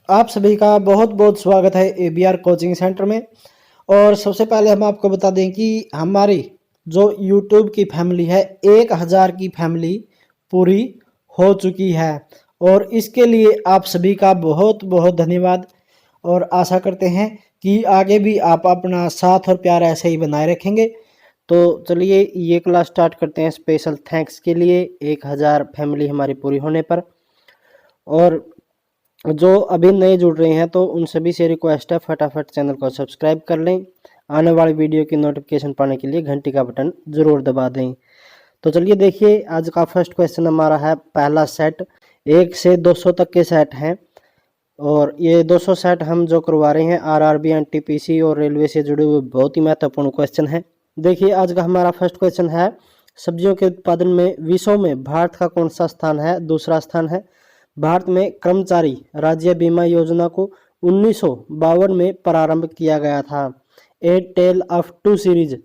आप सभी का बहुत बहुत स्वागत है एबीआर कोचिंग सेंटर में। और सबसे पहले हम आपको बता दें कि हमारी जो यूट्यूब की फैमिली है 1000 की फैमिली पूरी हो चुकी है और इसके लिए आप सभी का बहुत बहुत धन्यवाद। और आशा करते हैं कि आगे भी आप अपना साथ और प्यार ऐसे ही बनाए रखेंगे। तो चलिए ये क्लास स्टार्ट करते हैं। स्पेशल थैंक्स के लिए 1000 फैमिली हमारी पूरी होने पर। और जो अभी नए जुड़ रहे हैं तो उन सभी से रिक्वेस्ट है फटाफट चैनल को सब्सक्राइब कर लें। आने वाली वीडियो की नोटिफिकेशन पाने के लिए घंटी का बटन ज़रूर दबा दें। तो चलिए देखिए आज का फर्स्ट क्वेश्चन हमारा है पहला सेट 1 से 200 तक के सेट हैं और ये 200 सेट हम जो करवा रहे हैं आरआरबी एनटीपीसी और रेलवे से जुड़े हुए बहुत ही महत्वपूर्ण क्वेश्चन है। देखिए आज का हमारा फर्स्ट क्वेश्चन है सब्जियों के उत्पादन में विश्व में भारत का कौन सा स्थान है। दूसरा स्थान है। भारत में कर्मचारी राज्य बीमा योजना को 1952 में प्रारंभ किया गया था। ए टेल ऑफ टू सीरीज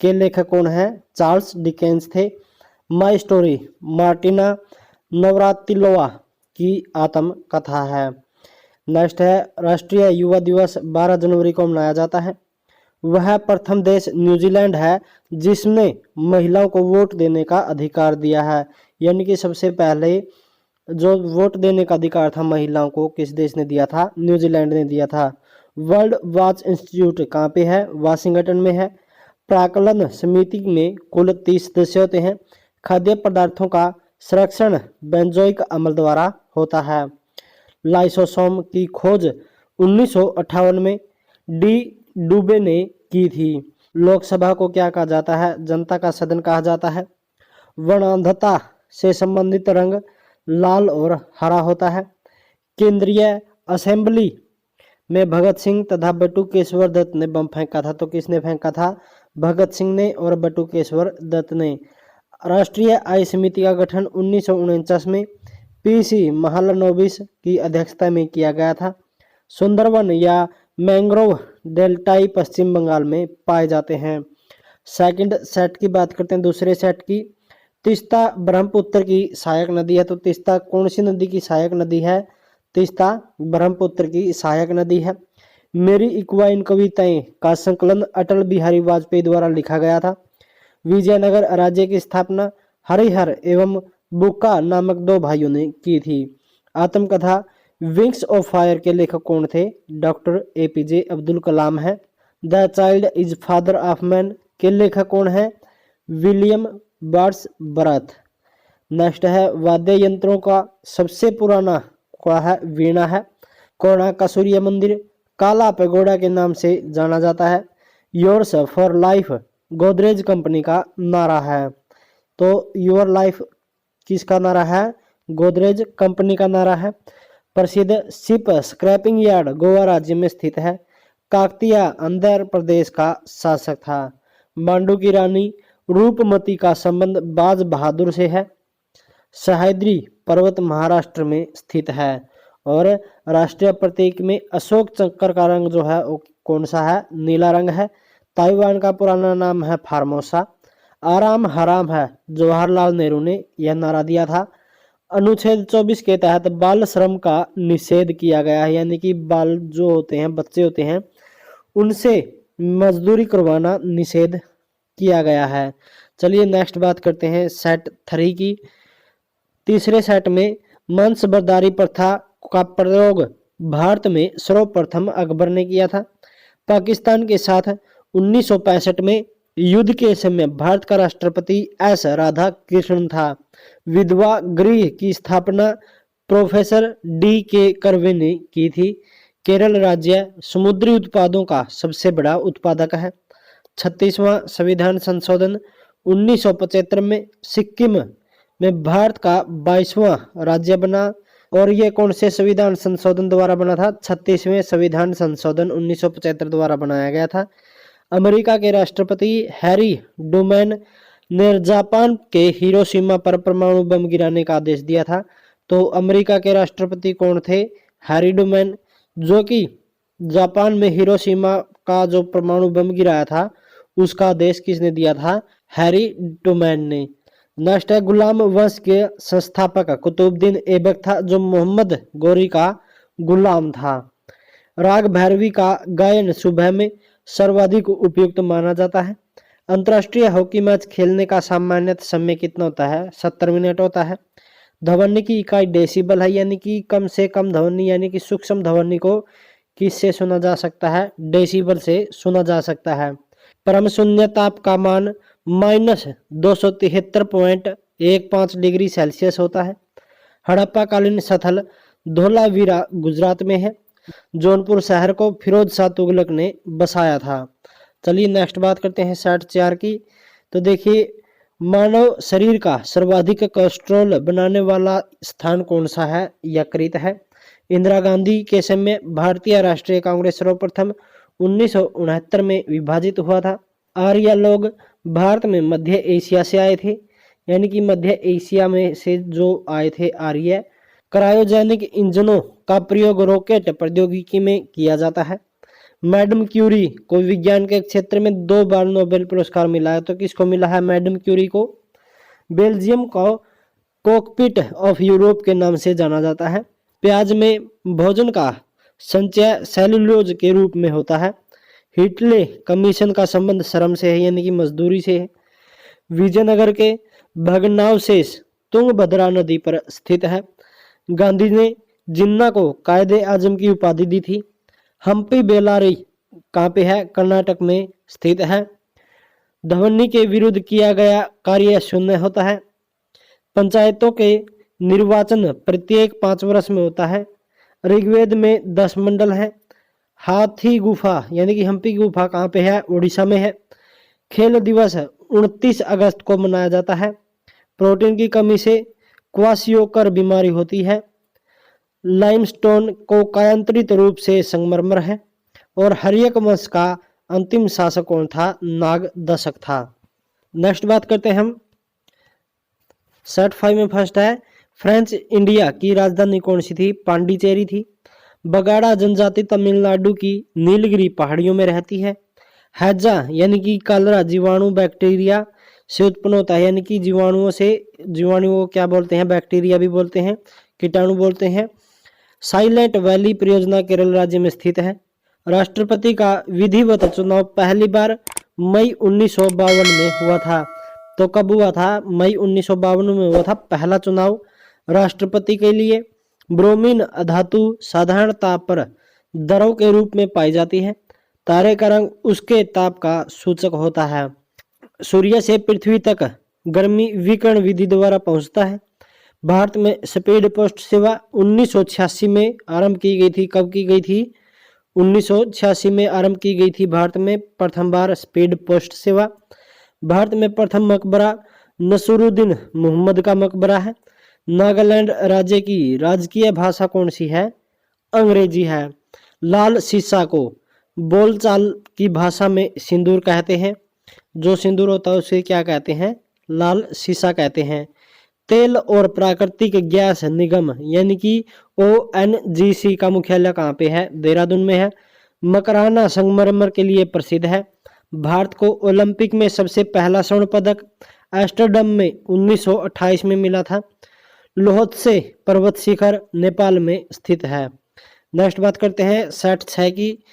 के लेखक कौन है। चार्ल्स डिकेंस थे। माई स्टोरी मार्टिना नवरातिलोवा की आत्मकथा है। नेक्स्ट है राष्ट्रीय युवा दिवस 12 जनवरी को मनाया जाता है। वह प्रथम देश न्यूजीलैंड है जिसने महिलाओं को वोट देने का अधिकार दिया है। यानी कि सबसे पहले जो वोट देने का अधिकार था महिलाओं को किस देश ने दिया था। न्यूजीलैंड ने दिया था। वर्ल्ड वॉच इंस्टीट्यूट कहाँ पे है। वाशिंगटन में है। प्राक्कलन समिति में कुल 30 सदस्य होते हैं। खाद्य पदार्थों का संरक्षण बेंजोइक अम्ल द्वारा होता है। लाइसोसोम की खोज 1958 में डी डुबे ने की थी। लोकसभा को क्या कहा जाता है। जनता का सदन कहा जाता है। वर्णांधता से संबंधित रंग लाल और हरा होता है। केंद्रीय असेंबली में भगत सिंह तथा बटुकेश्वर दत्त ने बम फेंका था। तो किसने फेंका था। भगत सिंह ने और बटुकेश्वर दत्त ने। राष्ट्रीय आय समिति का गठन 1949 में पीसी महालनोबिस की अध्यक्षता में किया गया था। सुंदरवन या मैंग्रोव डेल्टाई पश्चिम बंगाल में पाए जाते हैं। सेकंड सेट की बात करते हैं। दूसरे सेट की तीस्ता ब्रह्मपुत्र की सहायक नदी है। तो तीस्ता कौन सी नदी की सहायक नदी है। तीस्ता ब्रह्मपुत्र की सहायक नदी है। मेरी इक्वाइन कविताएं का संकलन अटल बिहारी वाजपेयी द्वारा लिखा गया था। विजयनगर राज्य की स्थापना हरिहर एवं बुक्का नामक 2 भाइयों ने की थी। आत्मकथा विंग्स ऑफ फायर के लेखक कौन थे। डॉक्टर एपीजे अब्दुल कलाम है। The child is father of man के लेखक कौन है। William birds birth. नेक्स्ट है वाद्य यंत्रों का सबसे पुराना क्या है। वीणा है। कोणार्क का सूर्य मंदिर काला पैगोडा के नाम से जाना जाता है। Yours for life Godrej company का नारा है। तो योर लाइफ किसका नारा है। गोदरेज कंपनी का नारा है। प्रसिद्ध शिप स्क्रैपिंग यार्ड गोवा राज्य में स्थित है। काकतीय आंध्र प्रदेश का शासक था। मांडू की रानी रूपमती का संबंध बाज बहादुर से है। सह्याद्री पर्वत महाराष्ट्र में स्थित है। और राष्ट्रीय प्रतीक में अशोक चक्र का रंग जो है वो कौन सा है। नीला रंग है। ताइवान का पुराना नाम है फार्मोसा। आराम हराम है जवाहरलाल नेहरू ने यह नारा दिया था। अनुच्छेद 24 के तहत बाल श्रम का निषेध किया गया है। यानी कि बाल जो होते हैं बच्चे होते हैं उनसे मजदूरी करवाना निषेध किया गया है। चलिए नेक्स्ट बात करते हैं सेट 3 की। तीसरे सेट में मांसबर्दारी प्रथा का प्रयोग भारत में सर्वप्रथम अकबर ने किया था। पाकिस्तान के साथ 1965 में युद्ध के समय भारत का राष्ट्रपति एस राधा कृष्णन था। विधवा गृह की स्थापना प्रोफेसर डी के कर्वे ने की थी। केरल राज्य समुद्री उत्पादों का सबसे बड़ा उत्पादक है। 36वां संविधान संशोधन 1975 में सिक्किम में भारत का 22वां राज्य बना। और ये कौन से संविधान संशोधन द्वारा बना था। 36वें संविधान संशोधन 1975 द्वारा बनाया गया था। अमेरिका के राष्ट्रपति हैरी डुमैन ने जापान के हिरोशिमा पर परमाणु बम गिराने का आदेश दिया था। तो अमेरिका के राष्ट्रपति कौन थे। हैरी डुमैन, जो कि जापान में हिरोशिमा का जो परमाणु बम गिराया था उसका आदेश किसने दिया था। हैरी डुमैन ने। नेक्स्ट है गुलाम वंश के संस्थापक कुतुबुद्दीन ऐबक था जो मोहम्मद गौरी का गुलाम था। राग भैरवी का गायन सुबह में सर्वाधिक उपयुक्त माना जाता है। अंतर्राष्ट्रीय हॉकी मैच खेलने का सामान्यतः समय कितना होता है? 70 मिनट होता है। ध्वनि की इकाई डेसिबल है, यानी कि कम से कम ध्वनि यानी कि सूक्ष्म ध्वनि को किससे सुना जा सकता है? डेसिबल से सुना जा सकता है। परम शून्य ताप का मान -273.15 डिग्री सेल्सियस होता है। हड़प्पा कालीन स्थल धोलावीरा गुजरात में है। जौनपुर शहर को फिरोज शाह तुगलक ने बसाया था। चलिए नेक्स्ट बात करते हैं 64 की। तो देखिए, मानव शरीर का सर्वाधिक कोलेस्ट्रॉल बनाने वाला स्थान कौन सा है? यकृत है। इंदिरा गांधी के समय भारतीय राष्ट्रीय कांग्रेस सर्वप्रथम 1969 में विभाजित हुआ था। आर्य लोग भारत में मध्य एशिया से आए थे, यानी कि मध्य एशिया में से जो आए थे आर्य। क्रायोजेनिक इंजनों का प्रयोग रॉकेट प्रौद्योगिकी में किया जाता है। मैडम क्यूरी को विज्ञान के क्षेत्र में 2 बार नोबेल पुरस्कार मिला है। तो किसको मिला है मैडम क्यूरी को? बेल्जियम को कॉकपिट ऑफ यूरोप के नाम से जाना जाता है। प्याज में भोजन का संचय सेलुलोज के रूप में होता है। हिटले कमीशन का संबंध श्रम से है, यानी कि मजदूरी से है। विजयनगर के भग्नावशेष तुंगभद्रा नदी पर स्थित है। गांधी ने जिन्ना को कायदे आजम की उपाधि दी थी। हम्पी बेलारी कहाँ पे है? कर्नाटक में स्थित है। ध्वनि के विरुद्ध किया गया कार्य शून्य होता है। पंचायतों के निर्वाचन प्रत्येक 5 वर्ष में होता है। ऋग्वेद में 10 मंडल है। हाथी गुफा यानी कि हम्पी गुफा कहाँ पे है? उड़ीसा में है। खेल दिवस 29 अगस्त को मनाया जाता है। प्रोटीन की कमी से क्वाशियोकर बीमारी होती है। लाइमस्टोन को कायांतरित रूप से संगमरमर है। और हर्यक वंश का अंतिम शासक कौन था? नाग दशक था। नेक्स्ट बात करते हैं हम 65 में फर्स्ट है, फ्रेंच इंडिया की राजधानी कौन सी थी? पांडिचेरी थी। बगाड़ा जनजाति तमिलनाडु की नीलगिरी पहाड़ियों में रहती है। हैजा यानी कि कलरा जीवाणु बैक्टीरिया से उत्पन्न होता है, यानी कि जीवाणुओं क्या बोलते हैं? बैक्टीरिया भी बोलते हैं, कीटाणु बोलते हैं। साइलेंट वैली परियोजना केरल राज्य में स्थित है। राष्ट्रपति का विधिवत चुनाव पहली बार मई 1952 में हुआ था। तो कब हुआ था? मई 1952 में हुआ था पहला चुनाव राष्ट्रपति के लिए। ब्रोमीन धातु साधारण ताप पर द्रव के रूप में पाई जाती है। तारे का रंग उसके ताप का सूचक होता है। सूर्य से पृथ्वी तक गर्मी विकिरण विधि द्वारा पहुंचता है। भारत में स्पीड पोस्ट सेवा 1986 में आरंभ की गई थी। कब की गई थी? 1986 में आरंभ की गई थी भारत में प्रथम बार स्पीड पोस्ट सेवा। भारत में प्रथम मकबरा नसरुद्दीन मोहम्मद का मकबरा है। नागालैंड राज्य की राजकीय भाषा कौन सी है? अंग्रेजी है। लाल सीसा को बोलचाल की भाषा में सिंदूर कहते हैं। जो सिंदूर होता है उसे क्या कहते हैं? लाल सीसा कहते हैं। तेल और प्राकृतिक गैस निगम यानी कि ONGC का मुख्यालय कहाँ पे है? देहरादून में है। मकराना संगमरमर के लिए प्रसिद्ध है। भारत को ओलंपिक में सबसे पहला स्वर्ण पदक एम्स्टर्डम में 1928 में मिला था। लोहत्से पर्वत शिखर नेपाल में स्थित है। नेक्स्ट बात करते हैं 66 की।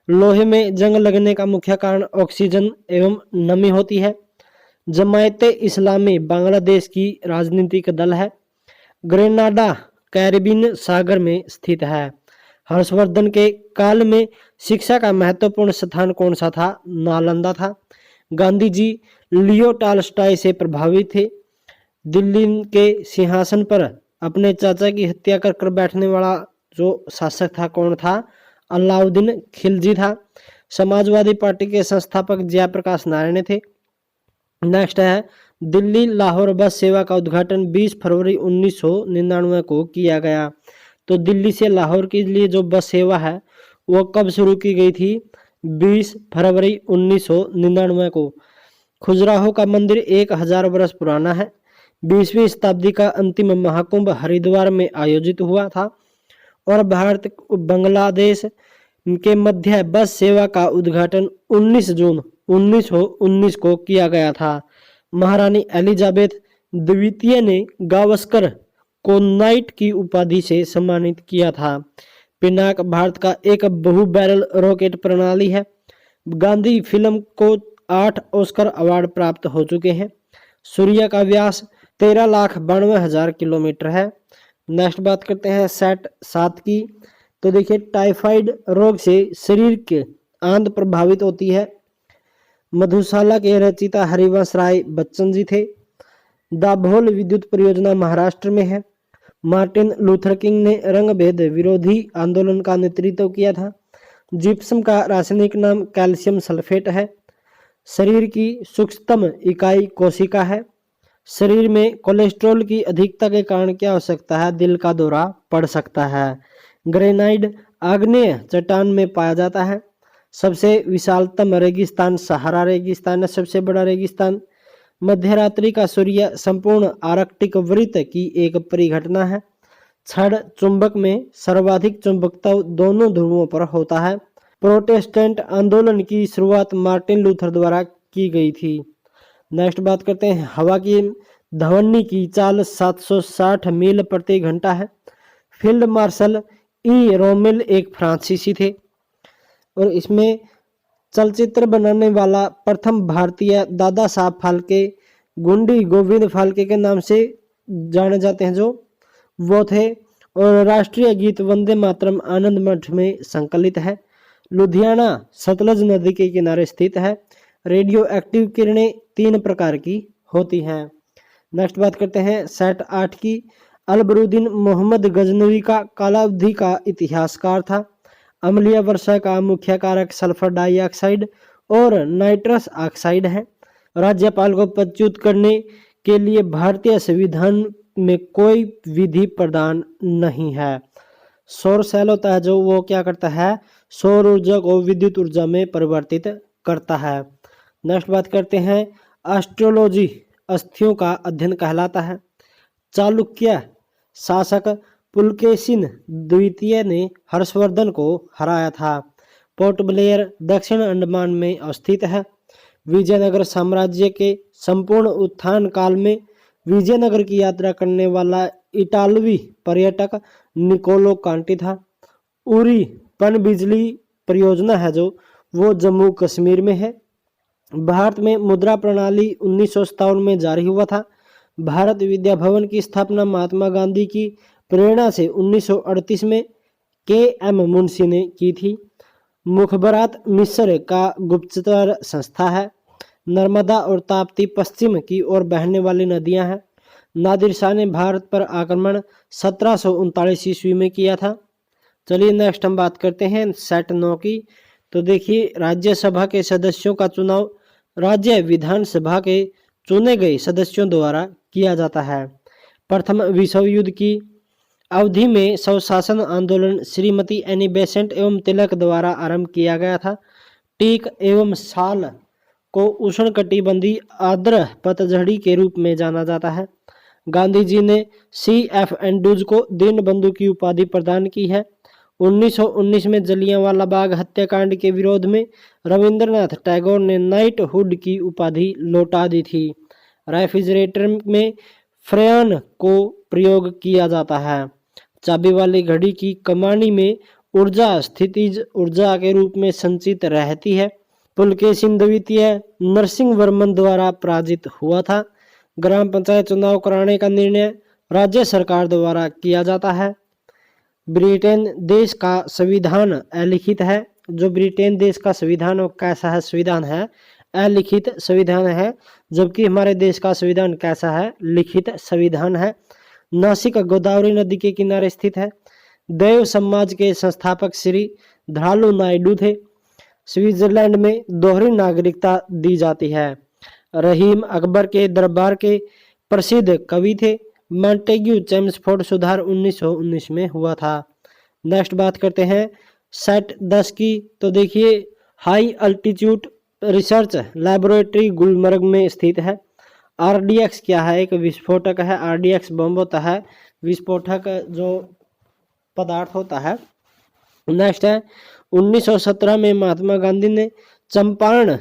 लोहे में जंग लगने का मुख्य कारण ऑक्सीजन एवं नमी होती है। जमायते इस्लामी बांग्लादेश की राजनीतिक दल है। ग्रेनाडा कैरिबियन सागर में स्थित है। हर्षवर्धन के काल में शिक्षा का महत्वपूर्ण स्थान कौन सा था? नालंदा था। गांधी जी लियो टॉल्स्टॉय से प्रभावित थे। दिल्ली के सिंहासन पर अपने चाचा की हत्या कर बैठने वाला जो शासक था कौन था? अलाउद्दीन खिलजी था। समाजवादी पार्टी के संस्थापक जयप्रकाश नारायण थे। नेक्स्ट है, दिल्ली लाहौर बस सेवा का उद्घाटन 20 फरवरी 1999 को किया गया। तो दिल्ली से लाहौर के लिए जो बस सेवा है वो कब शुरू की गई थी? 20 फरवरी 1999 को। खजुराहो का मंदिर 1000 वर्ष पुराना है। 20वीं शताब्दी का अंतिम महाकुंभ हरिद्वार में आयोजित हुआ था। और भारत बांग्लादेश के मध्य बस सेवा का उद्घाटन 19 जून 1919 को किया गया था। महारानी एलिजाबेथ द्वितीय ने गावस्कर को नाइट की उपाधि से सम्मानित किया था। पिनाक भारत का एक बहु बैरल रॉकेट प्रणाली है। गांधी फिल्म को 8 ऑस्कर अवार्ड प्राप्त हो चुके हैं। सूर्य का व्यास 13,92,000 किलोमीटर है। नेक्स्ट बात करते हैं सेट 7 की। तो देखिए टाइफाइड रोग से शरीर के आंत प्रभावित होती है। मधुशाला के रचयिता हरिवंश राय बच्चन जी थे। दाभोल विद्युत परियोजना महाराष्ट्र में है। मार्टिन लूथर किंग ने रंगभेद विरोधी आंदोलन का नेतृत्व किया था। जिप्सम का रासायनिक नाम कैल्शियम सल्फेट है। शरीर की सूक्ष्मतम इकाई कोशिका है। शरीर में कोलेस्ट्रॉल की अधिकता के कारण क्या हो सकता है? दिल का दौरा पड़ सकता है। ग्रेनाइट आग्नेय चट्टान में पाया जाता है। सबसे विशालतम रेगिस्तान सहारा रेगिस्तान है, सबसे बड़ा रेगिस्तान। मध्यरात्रि का सूर्य संपूर्ण आर्कटिक वृत्त की एक परिघटना है। क्षण चुंबक में सर्वाधिक चुंबकत्व दोनों ध्रुवों पर होता है। प्रोटेस्टेंट आंदोलन की शुरुआत मार्टिन लूथर द्वारा की गई थी। नेक्स्ट बात करते हैं हवा की ध्वनि की चाल 760 मील प्रति घंटा है। फील्ड मार्शल ई रोमेल एक फ्रांसीसी थे और इसमें चलचित्र बनाने वाला प्रथम भारतीय दादा साहब फाल्के गुंडी गोविंद फाल्के के नाम से जाने जाते हैं जो वो थे। और राष्ट्रीय गीत वंदे मातरम आनंद मठ में संकलित है। लुधियाना सतलज नदी के किनारे स्थित है। रेडियो एक्टिव किरणें 3 प्रकार की होती हैं। नेक्स्ट बात करते हैं सेट 8 की। अलबरुद्दीन मोहम्मद गजनवी का कालावधि का इतिहासकार था। अम्लीय वर्षा का मुख्य कारक सल्फर डाइऑक्साइड और नाइट्रस ऑक्साइड है। राज्यपाल को पदच्युत करने के लिए भारतीय संविधान में कोई विधि प्रदान नहीं है। सौर सेल होता है जो वो क्या करता है? सौर ऊर्जा को विद्युत ऊर्जा में परिवर्तित करता है। नेक्स्ट बात करते हैं एस्ट्रोलॉजी अस्थियों का अध्ययन कहलाता है। चालुक्य शासक पुलकेशिन द्वितीय ने हर्षवर्धन को हराया था। पोर्ट ब्लेयर दक्षिण अंडमान में अवस्थित है। विजयनगर साम्राज्य के संपूर्ण उत्थान काल में विजयनगर की यात्रा करने वाला इटालवी पर्यटक निकोलो कांटी था। उरी पनबिजली परियोजना है जो वो जम्मू कश्मीर में है। भारत में मुद्रा प्रणाली 1957 में जारी हुआ था। भारत विद्या भवन की स्थापना महात्मा गांधी की प्रेरणा से 1938 में के.एम. मुंशी ने की थी। मुखबरात मिस्र का गुप्तचर संस्था है। नर्मदा और ताप्ती पश्चिम की ओर बहने वाली नदियां हैं। नादिर शाह ने भारत पर आक्रमण 1739 ईस्वी में किया था। चलिए नेक्स्ट हम बात करते हैं सेट 9 की। तो देखिए राज्यसभा के सदस्यों का चुनाव राज्य विधानसभा के चुने गए सदस्यों द्वारा किया जाता है। प्रथम विश्व युद्ध की अवधि में स्वशासन आंदोलन श्रीमती एनी बेसेंट एवं तिलक द्वारा आरंभ किया गया था। टीक एवं साल को उष्णकटिबंधीय आर्द्र पतझड़ी के रूप में जाना जाता है। गांधी जी ने C.F. एंड्रूज को दीनबंधु की उपाधि प्रदान की है। 1919 में जलियांवाला बाग हत्याकांड के विरोध में रविंद्रनाथ टैगोर ने नाइटहुड की उपाधि लौटा दी थी। रेफ्रिजरेटर में फ्रेयन को प्रयोग किया जाता है। चाबी वाली घड़ी की कमानी में ऊर्जा स्थितिज ऊर्जा के रूप में संचित रहती है। पुलकेशिन द्वितीय नरसिंह वर्मन द्वारा पराजित हुआ था। ग्राम पंचायत चुनाव कराने का निर्णय राज्य सरकार द्वारा किया जाता है। ब्रिटेन देश का संविधान अलिखित है। जो ब्रिटेन देश का संविधान वो कैसा है? संविधान है अलिखित संविधान है, जबकि हमारे देश का संविधान कैसा है? लिखित संविधान है। नासिक गोदावरी नदी के किनारे स्थित है। देव समाज के संस्थापक श्री धालू नायडू थे। स्विट्जरलैंड में दोहरी नागरिकता दी जाती है। रहीम अकबर के दरबार के प्रसिद्ध कवि थे। मॉन्टेग्यू चेम्सफोर्ड सुधार 1919 में हुआ था। नेक्स्ट बात करते हैं सेट 10 की। तो देखिए high altitude research laboratory Gulmarg में स्थित है। RDX क्या है? एक विस्फोटक है। RDX बम होता है, विस्फोटक जो पदार्थ होता है। नेक्स्ट है 1917 में महात्मा गांधी ने चंपारण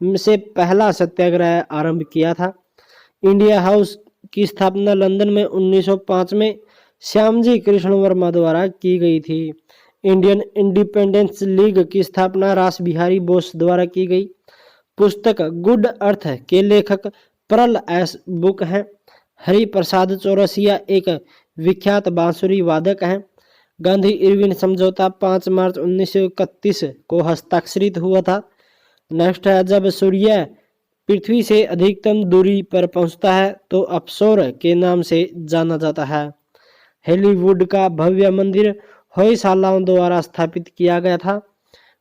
से पहला सत्याग्रह आरंभ किया था। इंडिया हाउस की स्थापना लंदन में 1905 में श्यामजी कृष्ण वर्मा द्वारा की गई थी। इंडियन इंडिपेंडेंस लीग की स्थापना रास बिहारी बोस द्वारा की गई। पुस्तक गुड अर्थ के लेखक परल एस बुक हैं। हरि प्रसाद चौरसिया एक विख्यात बांसुरी वादक हैं। गांधी इरविन समझौता 5 मार्च 1931 को हस्ताक्षरित हुआ था। नेक्स्ट है, जब सूर्य पृथ्वी से अधिकतम दूरी पर पहुंचता है तो अप्सोर के नाम से जाना जाता है। हॉलीवुड का भव्य मंदिर होयसालाओं द्वारा स्थापित किया गया था।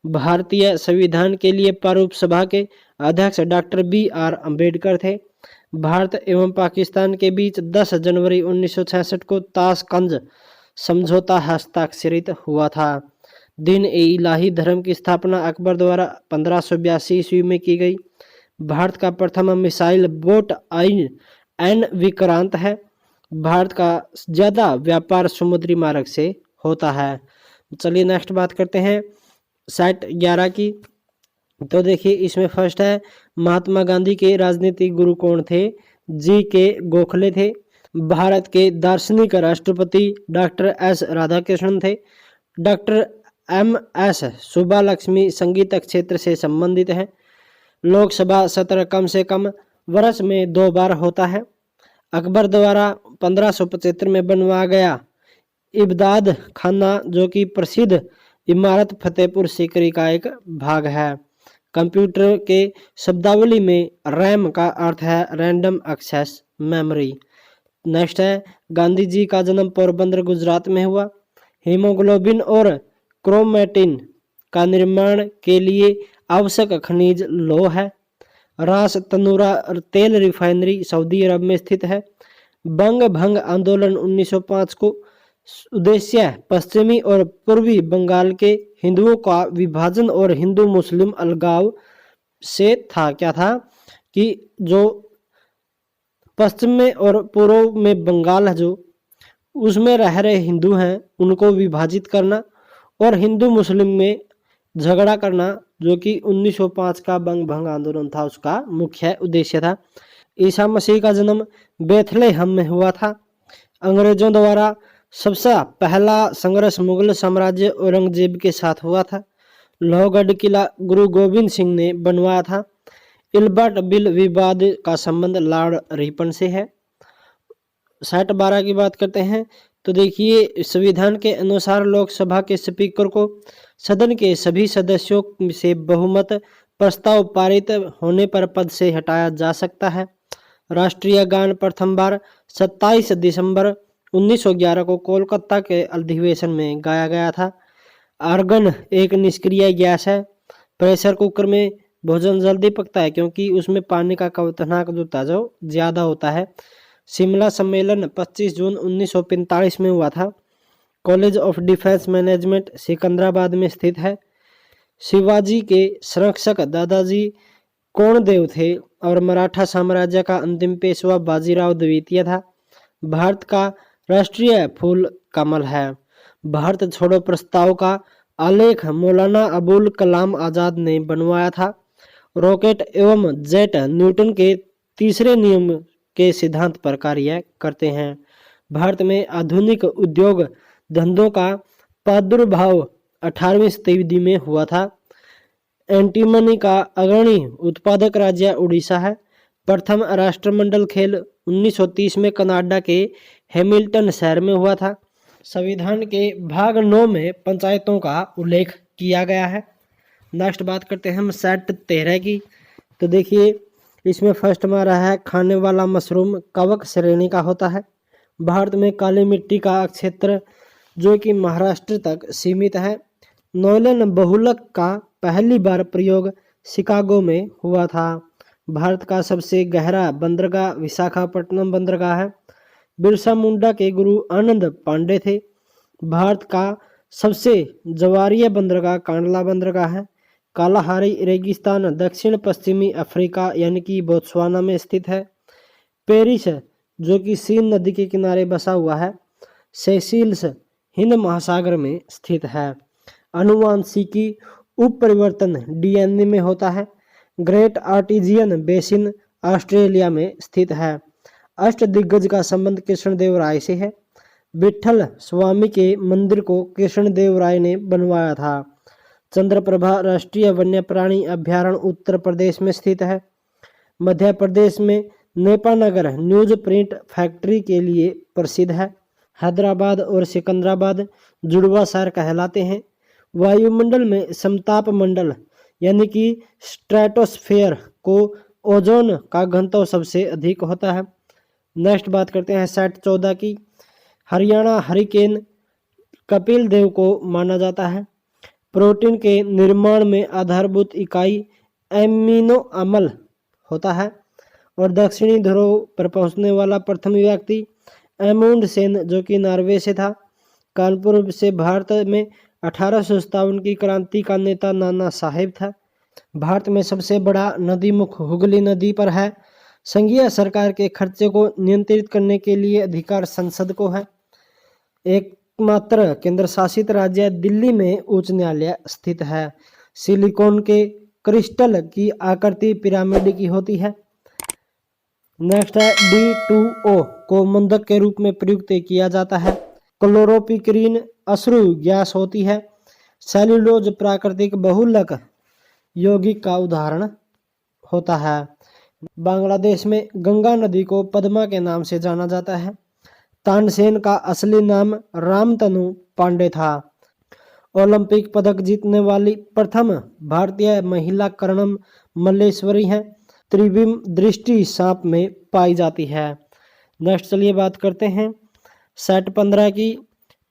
भारतीय संविधान के लिए प्रारूप सभा के अध्यक्ष डॉक्टर बी.आर. अम्बेडकर थे। भारत एवं पाकिस्तान के बीच 10 जनवरी 1966 को ताशकंद समझौता हस्ताक्षरित हुआ था। दिन-ए-इलाही धर्म की स्थापना अकबर द्वारा 1582 ईस्वी में की गई। भारत का प्रथम मिसाइल बोट एन विक्रांत है। भारत का ज्यादा व्यापार समुद्री मार्ग से होता है। चलिए नेक्स्ट बात करते हैं सेट 11 की। तो देखिए इसमें फर्स्ट है, महात्मा गांधी के राजनीतिक गुरु कौन थे? जी.के. गोखले थे। भारत के दार्शनिक राष्ट्रपति डॉक्टर एस. राधाकृष्णन थे। Doctor MS. सुब्बालक्ष्मी संगीत क्षेत्र से संबंधित हैं। लोकसभा सत्र कम से कम वर्ष में 2 बार होता है। अकबर द्वारा 1575 में बनवाया गया इब्दाद खाना जो कि प्रसिद्ध इमारत फतेहपुर सीकरी का एक भाग है। कंप्यूटर के शब्दावली में रैम का अर्थ है रैंडम एक्सेस मेमोरी। नेक्स्ट है, गांधी जी का जन्म पोरबंदर गुजरात में हुआ। हीमोग्लोबिन और क्रोमेटिन का निर्माण के लिए आवश्यक खनिज लौह है। रास तनूरा तेल रिफाइनरी सऊदी अरब में स्थित है। बंग भंग आंदोलन 1905 को उद्देश्य पश्चिमी और पूर्वी बंगाल के हिंदुओं का विभाजन और हिंदू मुस्लिम अलगाव से था। क्या था कि जो पश्चिम में और पूर्व में बंगाल है जो उसमें रह रहे हिंदू हैं उनको विभाजित करना और हिंदू मुस्लिम में झगड़ा करना, जो कि 1905 का बंग भंग आंदोलन था उसका मुख्य उद्देश्य था। ईसा मसीह का जन्म बेथलेहम में हुआ था। अंग्रेजों द्वारा सबसे पहला संघर्ष मुगल साम्राज्य औरंगजेब के साथ हुआ था। लोहगढ़ किला गुरु गोविंद सिंह ने बनवाया था। इल्बर्ट बिल विवाद का संबंध लॉर्ड रिपन से है। 60-12 की बात करते हैं तो देखिए संविधान के अनुसार लोकसभा के स्पीकर को सदन के सभी सदस्यों से बहुमत प्रस्ताव पारित होने पर पद से हटाया जा सकता है। राष्ट्रीय गान प्रथम बार 27 दिसंबर 1911 को कोलकाता के अधिवेशन में गाया गया था। आर्गन एक निष्क्रिय गैस है। प्रेशर कुकर में भोजन जल्दी पकता है क्योंकि उसमें पानी का क्वथनांक जो ज्यादा होता है। शिमला सम्मेलन 25 जून 1945 में हुआ था। College of defence management Secunderabad में स्थित है। शिवाजी के संरक्षक दादाजी कोंडदेव थे और मराठा साम्राज्य का अंतिम पेशवा बाजीराव द्वितीय था। भारत का राष्ट्रीय फूल कमल है। भारत छोड़ो प्रस्ताव का आलेख मौलाना अबुल कलाम आजाद ने बनवाया था। रॉकेट एवं जेट न्यूटन के तीसरे नियम के सिद्धांत पर कार्य करते हैं। भारत में आधुनिक उद्योग धंधों का प्रादुर्भाव 18वीं शताब्दी में हुआ था। एंटीमनी का अग्रणी उत्पादक राज्य उड़ीसा है। प्रथम राष्ट्रमंडल खेल 1930 में कनाडा के हैमिल्टन शहर में हुआ था। संविधान के भाग 9 में पंचायतों का उल्लेख किया गया है। नेक्स्ट बात करते हैं हम सेट 13 की। तो देखिए इसमें फर्स्ट में रहा है खाने वाला मशरूम कवक श्रेणी का होता है। भारत में काली मिट्टी का क्षेत्र जो कि महाराष्ट्र तक सीमित है। नॉयलन बहुलक का पहली बार प्रयोग शिकागो में हुआ था। भारत का सबसे गहरा बंदरगाह विशाखापट्टनम बंदरगाह है। बिरसा मुंडा के गुरु आनंद पांडे थे। भारत का सबसे जवारीय बंदरगाह कांडला बंदरगाह है। कालाहारी रेगिस्तान दक्षिण पश्चिमी अफ्रीका यानी कि बोत्सवाना में स्थित है। पेरिस जो कि सीन नदी के किनारे बसा हुआ है। सेशिल्स हिंद महासागर में स्थित है। अनुवांशिकी उप परिवर्तन डीएनए में होता है। ग्रेट आर्टिजियन बेसिन ऑस्ट्रेलिया में स्थित है। अष्टदिग्गज का संबंध कृष्णदेव राय से है। विठल स्वामी के मंदिर को कृष्णदेव राय ने बनवाया था। चंद्रप्रभा राष्ट्रीय वन्य प्राणी अभ्यारण्य उत्तर प्रदेश में स्थित है। मध्य प्रदेश में नेपानगर न्यूज प्रिंट फैक्ट्री के लिए प्रसिद्ध है। हैदराबाद और सिकंदराबाद जुड़वा शहर कहलाते हैं। वायुमंडल में समताप मंडल यानी कि स्ट्रेटोस्फेयर को ओजोन का घनत्व सबसे अधिक होता है। नेक्स्ट बात करते हैं सेट 14 की। हरियाणा हरिकेन कपिल देव को माना जाता है। प्रोटीन के निर्माण में आधारभूत इकाई एमिनो अम्ल होता है और दक्षिणी ध्रुव पर पहुंचने वाला प्रथम व्यक्ति अमुंडसेन जो कि नॉर्वे से था। कानपुर से भारत में 1857 की क्रांति का नेता नाना साहेब था। भारत में सबसे बड़ा नदी मुख हुगली नदी पर है। संघीय सरकार के खर्चे को नियंत्रित करने के लिए अधिकार संसद को है। एकमात्र केंद्र शासित राज्य दिल्ली में उच्च न्यायालय स्थित है। सिलिकॉन के क्रिस्टल की आकृति पिरामिड की होती है। नेक्स्ट है D2O को मंदक के रूप में प्रयुक्त किया जाता है। क्लोरोपिक्रीन अश्रु गैस होती है। सेल्यूलोज प्राकृतिक बहुलक यौगिक का उदाहरण होता है। बांग्लादेश में गंगा नदी को पद्मा के नाम से जाना जाता है। तानसेन का असली नाम रामतनु पांडे था। ओलंपिक पदक जीतने वाली प्रथम भारतीय महिला कर्णम मल्लेश्वरी हैं। त्रिविम दृष्टि सांप में पाई जाती है। नेक्स्ट चलिए बात करते हैं सेट 15 की।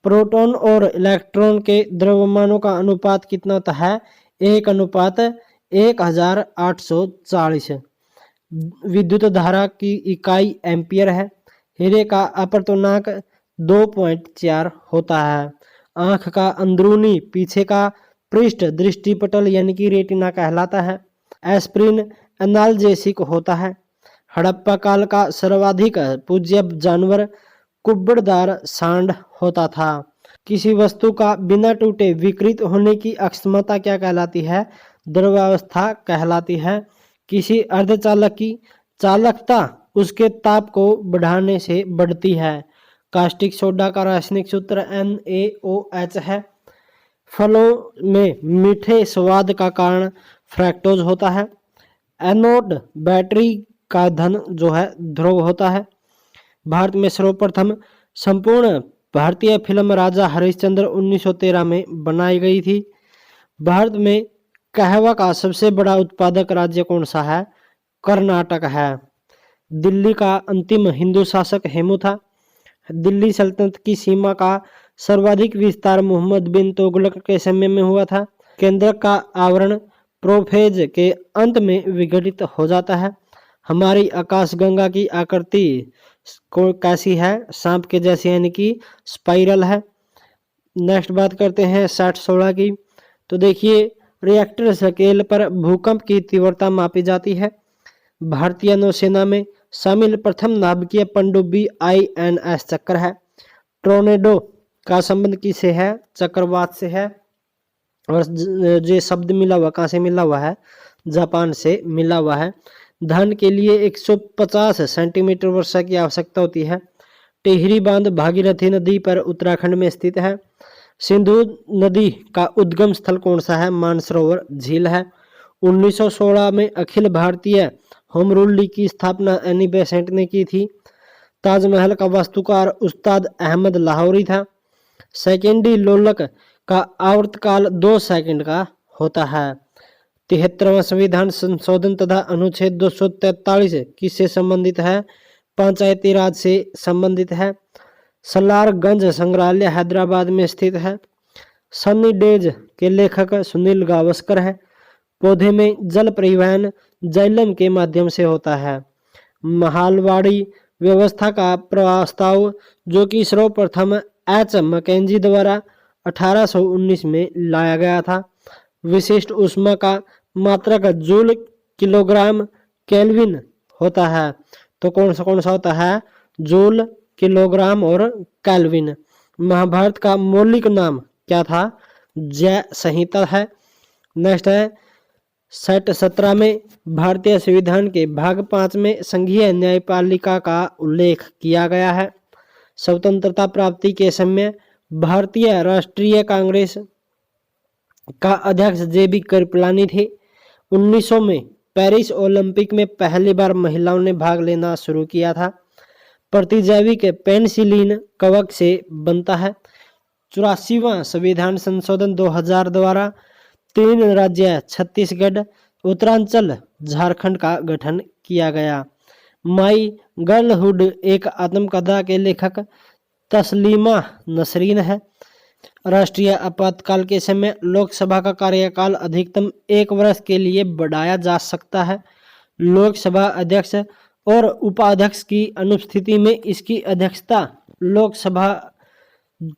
प्रोटॉन और इलेक्ट्रॉन के द्रव्यमानों का अनुपात कितना होता है? 1:1840। विद्युत धारा की इकाई एम्पियर है। हीरे का अपवर्तनांक 2.4 होता है। आंख का अंदरूनी पीछे का पृष्ठ दृष्टिपटल यानी कि रेटिना कहलाता है। एस्प्रिन एनाल्जेसिक होता है। हड़प्पा काल का सर्वाधिक पूज्य जानवर कुब्बड़दार सांड होता था। किसी वस्तु का बिना टूटे विकृत होने की अक्षमता क्या कहलाती है? द्रव्यावस्था कहलाती है। किसी अर्धचालक की चालकता उसके ताप को बढ़ाने से बढ़ती है। कास्टिक सोडा का रासायनिक सूत्र NaOH है। फलों में मीठे स्वाद का कारण फ्रैक्टोज होता है। एनोड बैटरी का धन जो है ध्रुव होता है। भारत में सर्वप्रथम संपूर्ण भारतीय फिल्म राजा हरिश्चंद्र 1913 में बनाई गई थी। भारत में कहवा का सबसे बड़ा उत्पादक राज्य कौन सा है? कर्नाटक है। दिल्ली का अंतिम हिंदू शासक हेमू था। दिल्ली सल्तनत की सीमा का सर्वाधिक विस्तार मोहम्मद बिन तुगलक के समय में हुआ था। केंद्र का आवरण प्रोफेज के अंत में विघटित हो जाता है। हमारी आकाशगंगा की आकृति कैसी है? सांप के जैसी यानी कि स्पाइरल है। नेक्स्ट बात करते हैं 60-16 की। तो देखिए रिएक्टर स्केल पर भूकंप की तीव्रता मापी जाती है। भारतीय नौसेना में शामिल प्रथम नाभिकीय पनडुब्बी INS चक्र है। टोर्नेडो का संबंध किससे है? चक्रवात से है। और ये शब्द मिला हुआ कहाँ से मिला हुआ है? जापान से मिला हुआ है। धान के लिए 150 सेंटीमीटर वर्षा की आवश्यकता होती है। टिहरी बांध भागीरथी नदी पर उत्तराखंड में स्थित है। सिंधु नदी का उद्गम स्थल कौन सा है? मानसरोवर झील है। 1916 में Akhil Bharatiya home rule league की स्थापना एनी बेसेंट ने की थी। ताजमहल का वास्तुकार उस्ताद अहमद लाहौरी था। सेकेंडी लोलक का आवर्तकाल 2 सेकंड का होता है। 73वां संविधान संशोधन तथा अनुच्छेद 243 किससे संबंधित है? पंचायती राज से संबंधित है। सलारगंज संग्रहालय हैदराबाद में स्थित है। सनी डेज के लेखक सुनील गावस्कर है। पौधे में जल परिवहन जाइलम के माध्यम से होता है। महालवाड़ी व्यवस्था का प्रस्ताव जो कि सर्वप्रथम H मैकेंजी द्वारा 1819 में लाया गया था। विशिष्ट ऊष्मा का मात्रक जूल किलोग्राम केल्विन होता है। तो कौन सा होता है? जूल किलोग्राम और केल्विन। महाभारत का मौलिक नाम क्या था? जय संहिता है। नेक्स्ट है सेट 17 में भारतीय संविधान के भाग 5 में संघीय न्यायपालिका का उल्लेख किया गया है। स्वतंत्रता प्राप्ति के समय भारतीय राष्ट्रीय कांग्रेस का अध्यक्ष जेबी कृपलानी थे। 1900 में पेरिस ओलंपिक में पहली बार महिलाओं ने भाग लेना शुरू किया था। प्रतिजैविक पेनिसिलिन कवक से बनता है। 84वां संविधान संशोधन 2000 द्वारा 3 राज्य छत्तीसगढ़, उत्तरांचल, झारखंड का गठन किया गया। माई गर्लहुड एक आत्मकथा के लेखक तस्लीमा नसरीन है। राष्ट्रीय आपातकाल के समय लोकसभा का कार्यकाल अधिकतम 1 वर्ष के लिए बढ़ाया जा सकता है। लोकसभा अध्यक्ष और उपाध्यक्ष की अनुपस्थिति में इसकी अध्यक्षता लोकसभा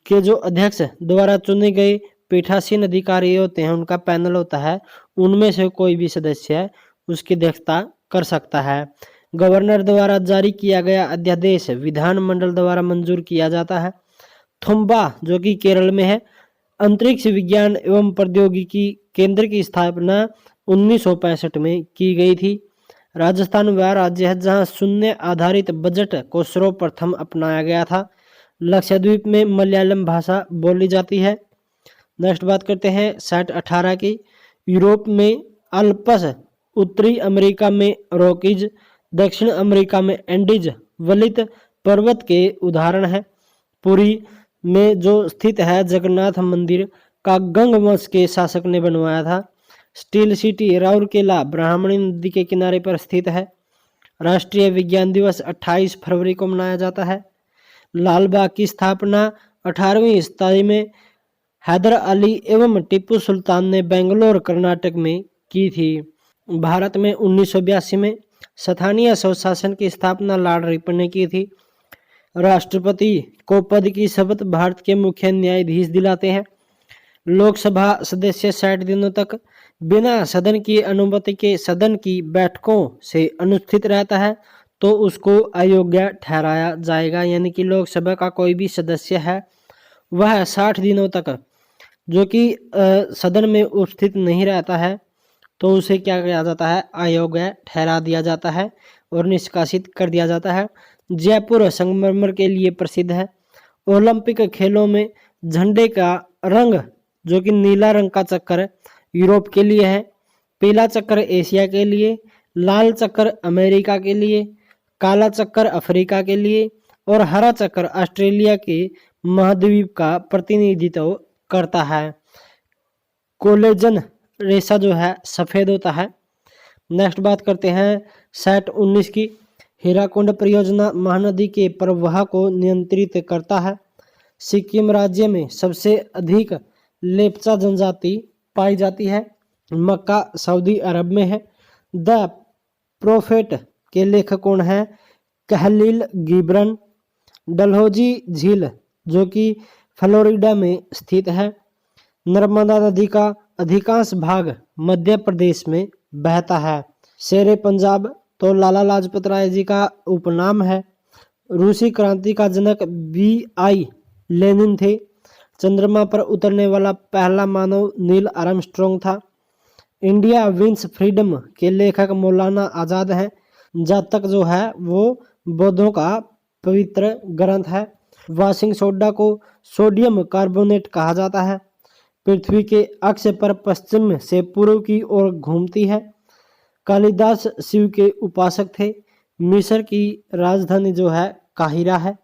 के जो अध्यक्ष द्वारा चुने गए पीठासीन अधिकारी होते हैं, उनका पैनल होता है, उनमें से कोई भी सदस्य उसकी अध्यक्षता कर सकता है। गवर्नर द्वारा जारी किया गया अध्यादेश विधानमंडल द्वारा मंजूर किया जाता है। थुम्बा जो कि केरल में है, अंतरिक्ष विज्ञान एवं प्रौद्योगिकी केंद्र की स्थापना 1965 में की गई थी। राजस्थान वह राज्य है जहां शून्य आधारित बजट को सर्वप्रथम अपनाया गया था। लक्षद्वीप में मलयालम भाषा बोली जाती है। नेक्स्ट बात करते हैं 60-18 की। यूरोप में अल्प्स, उत्तरी अमेरिका में रॉकीज, दक्षिण अमेरिका में एंडीज वलित पर्वत के उदाहरण है। पुरी में जो स्थित है जगन्नाथ मंदिर का गंग वंश के शासक ने बनवाया था। स्टील सिटी राउरकेला ब्राह्मणी नदी के किनारे पर स्थित है। राष्ट्रीय विज्ञान दिवस 28 फरवरी को मनाया जाता है। लाल बाग की स्थापना 18वीं शताब्दी में हैदर अली एवं टीपू सुल्तान ने बेंगलोर कर्नाटक में की थी। भारत में 1982 में स्थानीय स्वशासन की स्थापना लॉर्ड रिपन ने की थी। राष्ट्रपति को पद की शपथ भारत के मुख्य न्यायाधीश दिलाते हैं। लोकसभा सदस्य 60 दिनों तक बिना सदन की अनुमति के सदन की बैठकों से अनुपस्थित रहता है तो उसको अयोग्य ठहराया जाएगा। यानी कि लोकसभा का कोई भी सदस्य है वह 60 दिनों तक जो कि सदन में उपस्थित नहीं रहता है तो उसे क्या किया जाता है, अयोग्य ठहरा दिया जाता है और निष्कासित कर दिया जाता है। जयपुर संगमरमर के लिए प्रसिद्ध है। ओलंपिक खेलों में झंडे का रंग जो कि नीला रंग का चक्कर यूरोप के लिए है, पीला चक्कर एशिया के लिए, लाल चक्कर अमेरिका के लिए, काला चक्कर अफ्रीका के लिए और हरा चक्कर ऑस्ट्रेलिया के महाद्वीप का प्रतिनिधित्व करता है। कोलेजन रेशा जो है सफेद होता है। नेक्स्ट बात करते हैं 60-19 की। हीराकुंड परियोजना महानदी के प्रवाह को नियंत्रित करता है। सिक्किम राज्य में सबसे अधिक लेप्चा जनजाति पाई जाती है। मक्का सऊदी अरब में है। द प्रोफेट के लेखक कौन है? कहलील गिब्रन। डलहौजी झील जो कि फ्लोरिडा में स्थित है। नर्मदा नदी का अधिकांश भाग मध्य प्रदेश में बहता है। शेरे पंजाब तो लाला लाजपत राय जी का उपनाम है। रूसी क्रांति का जनक B.I. लेनिन थे। चंद्रमा पर उतरने वाला पहला मानव नील आर्मस्ट्रॉन्ग था। इंडिया विंस फ्रीडम के लेखक मौलाना आजाद हैं। जातक जो है वो बौद्धों का पवित्र ग्रंथ है। वाशिंग सोडा को सोडियम कार्बोनेट कहा जाता है। पृथ्वी के अक्ष पर पश्चिम से पूर्व की ओर घूमती है। कालिदास शिव के उपासक थे। मिस्र की राजधानी जो है काहिरा है।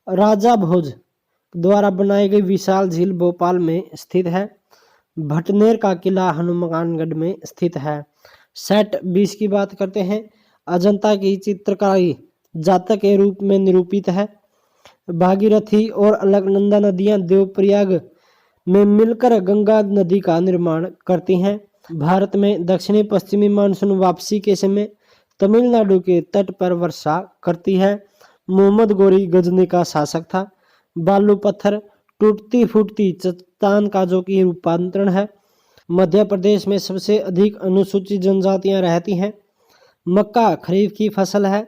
राजा भोज द्वारा बनाई गई विशाल झील भोपाल में स्थित है। भटनेर का किला हनुमानगढ़ में स्थित है। सेट 20 की बात करते हैं। अजंता की चित्रकारी जातक के रूप में निरूपित है। भागीरथी और अलकनंदा नदियां देवप्रयाग में मिलकर गंगा नदी का निर्माण करती हैं। भारत में दक्षिणी पश्चिमी मानसून वापसी के समय तमिलनाडु के तट पर वर्षा करती है। मोहम्मद गोरी गजनी का शासक था। बालू पत्थर टूटती फूटती चट्टान का जो कि रूपांतरण है। मध्य प्रदेश में सबसे अधिक अनुसूचित जनजातियां रहती हैं। मक्का खरीफ की फसल है।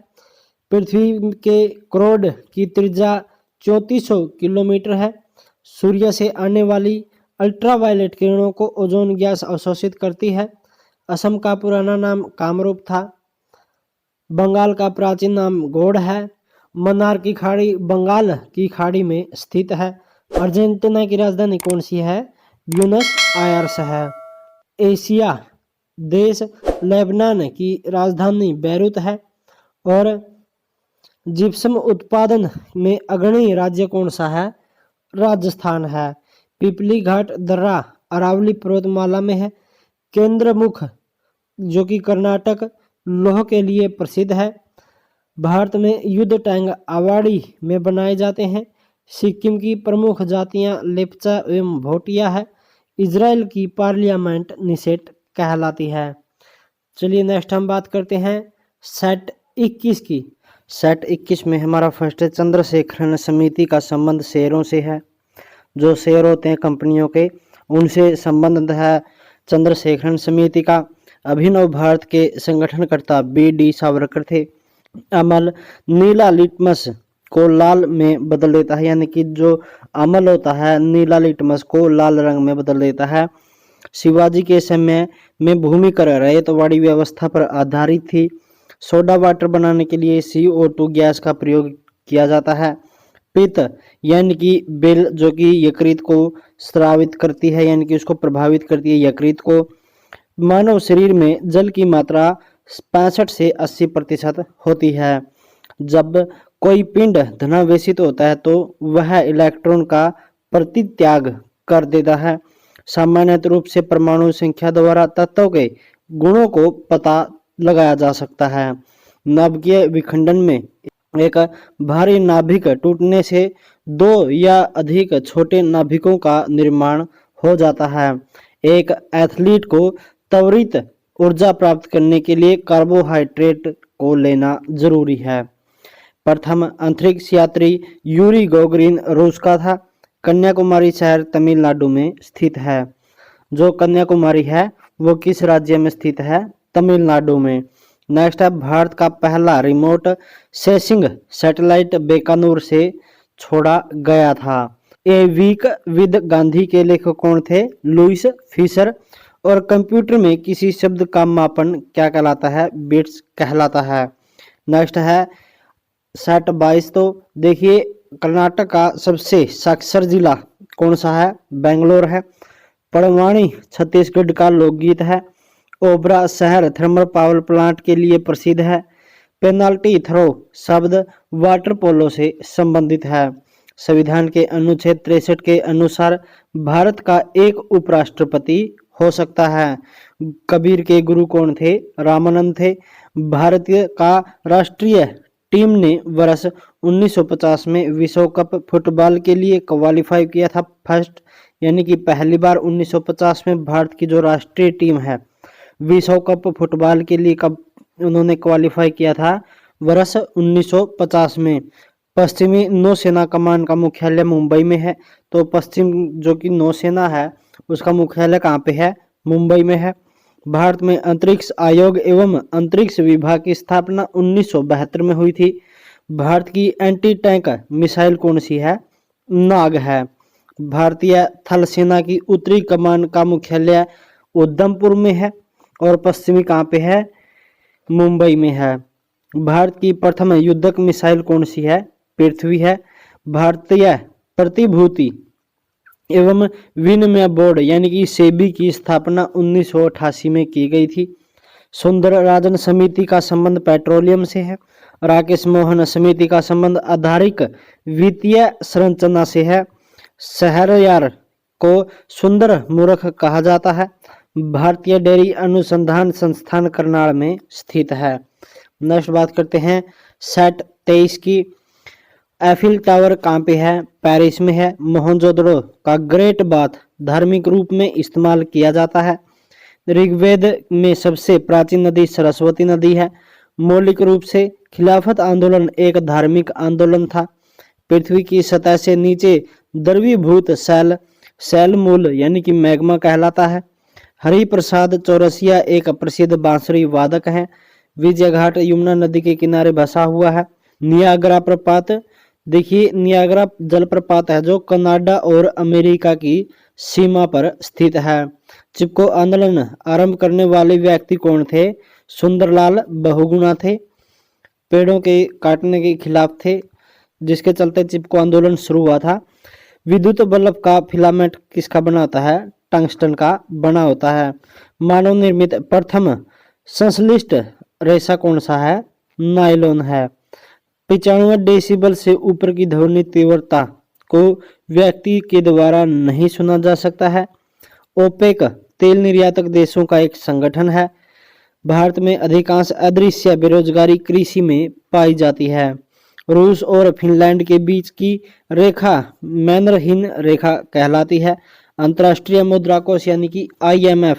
पृथ्वी के क्रोड की त्रिज्या 3400 किलोमीटर है। सूर्य से आने वाली अल्ट्रावायलेट किरणों को ओजोन गैस अवशोषित करती है। असम का पुराना नाम कामरूप था। बंगाल का प्राचीन नाम गौड़ है। मन्नार की खाड़ी बंगाल की खाड़ी में स्थित है। अर्जेंटीना की राजधानी कौन सी है? ब्यूनस आयर्स है। एशिया देश लेबनान की राजधानी बैरूत है। और जिप्सम उत्पादन में अग्रणी राज्य कौन सा है? राजस्थान है। पिपली घाट दर्रा अरावली पर्वतमाला में है। केंद्रमुख जो कि कर्नाटक लौह के लिए प्रसिद्ध है। भारत में युद्ध टैंक आवाड़ी में बनाए जाते हैं। सिक्किम की प्रमुख जातियां लेप्चा एवं भोटिया है। इजराइल की पार्लियामेंट निषेध कहलाती है। चलिए नेक्स्ट हम बात करते हैं सेट 21 की। सेट 21 में हमारा फर्स्ट चंद्रशेखरन समिति का संबंध शेयरों से है। जो शेयर होते हैं कंपनियों के, उनसे संबंध है चंद्रशेखरन समिति का। अभिनव भारत के संगठनकर्ता बी.डी. सावरकर थे। अमल नीला लिटमस को लाल में बदल देता है, यानी कि जो अमल होता है नीला लिटमस को लाल रंग में बदल देता है। शिवाजी के समय में भूमि कर रैयतवाड़ी व्यवस्था पर आधारित थी। सोडा वाटर बनाने के लिए CO2 गैस का प्रयोग किया जाता है। पित्त यानी कि बेल जो कि यकृत को स्रावित करती है, यानी कि उसको प्रभावित करती है यकृत को। मानव शरीर में जल की मात्रा 65 से 80% होती है। जब कोई पिंड धनावेशित होता है तो वह इलेक्ट्रॉन का प्रतित्याग कर देता है। सामान्य रूप से परमाणु संख्या द्वारा तत्वों के गुणों को पता लगाया जा सकता है। नाभिकीय विखंडन में एक भारी नाभिक टूटने से दो या अधिक छोटे नाभिकों का निर्माण हो जाता है। एक एथलीट को त्वरित ऊर्जा प्राप्त करने के लिए कार्बोहाइड्रेट को लेना जरूरी है। प्रथम अंतरिक्ष यात्री यूरी गॉगरिन रूस का था। कन्याकुमारी शहर तमिलनाडु में स्थित है। जो कन्याकुमारी है वो किस राज्य में स्थित है? तमिलनाडु में। नेक्स्ट है भारत का पहला रिमोट सेंसिंग सैटेलाइट बीकानेर से छोड़ा गया था। ए वीक विद गांधी के लेखक कौन थे? Lewis Fisher. और कंप्यूटर में किसी शब्द का मापन क्या कहलाता है? बिट्स कहलाता है। नेक्स्ट है सेट 22। तो देखिए कर्नाटक का सबसे साक्षर जिला कौन सा है? बेंगलोर है। पड़वाणी छत्तीसगढ़ का लोकगीत है। ओबरा शहर थर्मल पावर प्लांट के लिए प्रसिद्ध है। पेनाल्टी थ्रो शब्द वाटर पोलो से संबंधित है। संविधान के अनुच्छेद 63 के अनुसार भारत का एक उपराष्ट्रपति हो सकता है। कबीर के गुरु कौन थे? रामानंद थे। भारतीय का राष्ट्रीय टीम ने वर्ष 1950 में विश्व कप फुटबॉल के लिए क्वालिफाई किया था। फर्स्ट यानी कि पहली बार 1950 में भारत की जो राष्ट्रीय टीम है विश्व कप फुटबॉल के लिए कब उन्होंने क्वालिफाई किया था? वर्ष 1950 में। पश्चिमी नौसेना कमान का मुख्यालय मुंबई में है। तो पश्चिम जो कि नौसेना है उसका मुख्यालय कहाँ पे है? मुंबई में है। भारत में अंतरिक्ष आयोग एवं अंतरिक्ष विभाग की स्थापना 1972 में हुई थी। भारत की एंटी टैंक मिसाइल कौन सी है? नाग है। भारतीय थल सेना की उत्तरी कमान का मुख्यालय उधमपुर में है और पश्चिमी कहाँ पे है? मुंबई में है। भारत की प्रथम युद्धक मिसाइल कौन सी है? पृथ्वी है। भारतीय प्रतिभूति एवं विनिमय बोर्ड यानी कि सेबी की स्थापना 1988 में की गई थी। सुंदर राजन समिति का संबंध पेट्रोलियम से है। राकेश मोहन समिति का संबंध आधारिक वित्तीय संरचना से है। शहरयार को सुंदर मूर्ख कहा जाता है। भारतीय डेयरी अनुसंधान संस्थान करनाल में स्थित है। नेक्स्ट बात करते हैं सेट 23 की। एफिल टावर कहाँ पे है? पेरिस में है। मोहनजोदड़ो का ग्रेट बाथ धार्मिक रूप में इस्तेमाल किया जाता है। ऋग्वेद में सबसे प्राचीन नदी सरस्वती नदी है। मौलिक रूप से खिलाफत आंदोलन एक धार्मिक आंदोलन था। पृथ्वी की सतह से नीचे द्रवीभूत शैल मूल यानी कि मैग्मा कहलाता है। हरि प्रसाद चौरसिया एक प्रसिद्ध बांसुरी वादक हैं। विजय घाट यमुना नदी के किनारे बसा हुआ है। नियाग्रा प्रपात, देखिए नियाग्रा जलप्रपात है जो कनाडा और अमेरिका की सीमा पर स्थित है। चिपको आंदोलन आरंभ करने वाले व्यक्ति कौन थे? सुंदरलाल बहुगुणा थे। पेड़ों के काटने के खिलाफ थे, जिसके चलते चिपको आंदोलन शुरू हुआ था। विद्युत बल्ब का फिलामेंट किसका बना होता है? टंगस्टन का बना होता है। मानव निर्मित प्रथम संश्लिष्ट रेशा कौन सा है? नायलॉन है। 95 डेसिबल से ऊपर की ध्वनि तीव्रता को व्यक्ति के द्वारा नहीं सुना जा सकता है। ओपेक तेल निर्यातक देशों का एक संगठन है। भारत में अधिकांश अदृश्य बेरोजगारी कृषि में पाई जाती है। रूस और फिनलैंड के बीच की रेखा मैनरहीन रेखा कहलाती है। अंतर्राष्ट्रीय मुद्रा कोष यानी कि IMF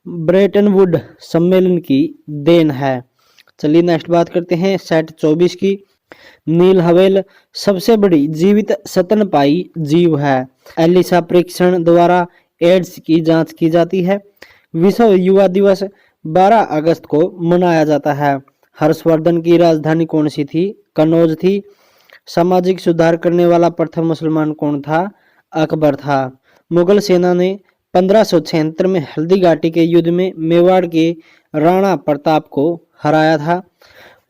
ब्रेटन वुड सम्मेलन की देन है। चलिए नेक्स्ट बात करते हैं सेट 24 की। नील हवेल सबसे बड़ी जीवित स्तनपायी जीव है। एलिसा परीक्षण द्वारा एड्स की जांच की जाती है। विश्व युवा दिवस 12 अगस्त को मनाया जाता है। हर्षवर्धन की राजधानी कौन सी थी? कन्नौज थी। सामाजिक सुधार करने वाला प्रथम मुसलमान कौन था? अकबर था। मुगल सेना ने 1576 में हल्दी घाटी के युद्ध में मेवाड़ के राणा प्रताप को हराया था।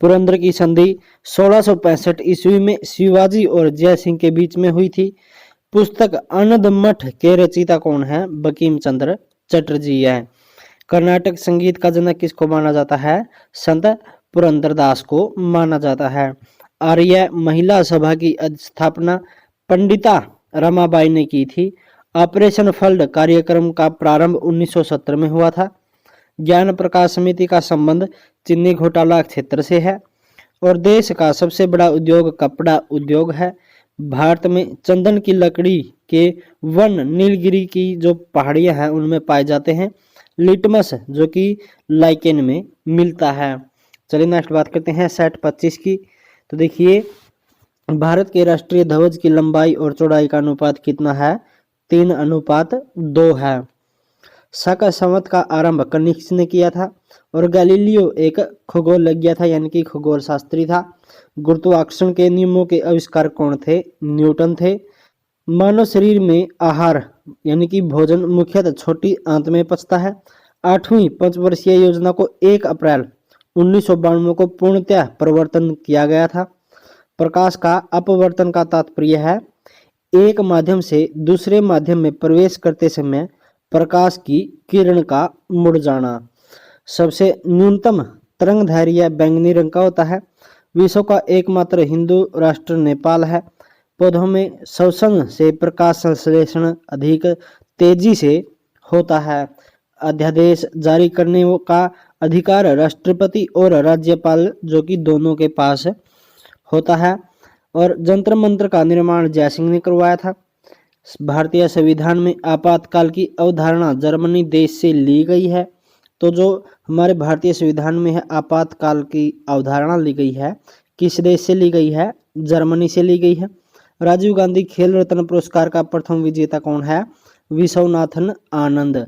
पुरंदर की संधि 1665 ईस्वी में शिवाजी और जय सिंह के बीच में हुई थी। पुस्तक आनंद मठ के रचयिता कौन है? बंकिम चंद्र चटर्जी है। कर्नाटक संगीत का जनक किसको माना जाता है? संत पुरंदरदास को माना जाता है। आर्य महिला सभा की स्थापना पंडिता रमाबाई ने की थी। ऑपरेशन फ्लड कार्यक्रम का प्रारंभ 1970 में हुआ था। ज्ञान प्रकाश समिति का संबंध चीनी घोटाला क्षेत्र से है। और देश का सबसे बड़ा उद्योग कपड़ा उद्योग है। भारत में चंदन की लकड़ी के वन नीलगिरी की जो पहाड़ियां हैं उनमें पाए जाते हैं। लिटमस जो कि लाइकेन में मिलता है। चलिए नेक्स्ट बात करते हैं सेट 25 की। तो देखिए भारत के राष्ट्रीय ध्वज की लंबाई और चौड़ाई का अनुपात कितना है? 3:2 है। शक संवत का आरंभ कनिष्क ने किया था। और गैलीलियो एक खगोलज्ञ था यानी कि खगोल शास्त्री था। गुरुत्वाकर्षण के नियमों के आविष्कार कौन थे? न्यूटन थे। मानव शरीर में आहार यानी कि भोजन मुख्यतः छोटी आंत में पचता है। 8वीं पंचवर्षीय योजना को 1 अप्रैल 1992 को पूर्णतः परिवर्तन किया गया था। प्रकाश का अपवर्तन का तात्पर्य है एक माध्यम से दूसरे माध्यम में प्रवेश करते समय प्रकाश की किरण का मुड़ जाना। सबसे न्यूनतम तरंग दैर्घ्य बैंगनी रंग का होता है। विश्व का एकमात्र हिंदू राष्ट्र नेपाल है। पौधों में श्वसन से प्रकाश संश्लेषण अधिक तेजी से होता है। अध्यादेश जारी करने का अधिकार राष्ट्रपति और राज्यपाल जो कि दोनों के पास होता है। और जंतर मंत्र का निर्माण जयसिंह ने करवाया था। भारतीय संविधान में आपातकाल की अवधारणा जर्मनी देश से ली गई है। तो जो हमारे भारतीय संविधान में है आपातकाल की अवधारणा ली गई है, किस देश से ली गई है? जर्मनी से ली गई है। राजीव गांधी खेल रत्न पुरस्कार का प्रथम विजेता कौन है? विश्वनाथन आनंद।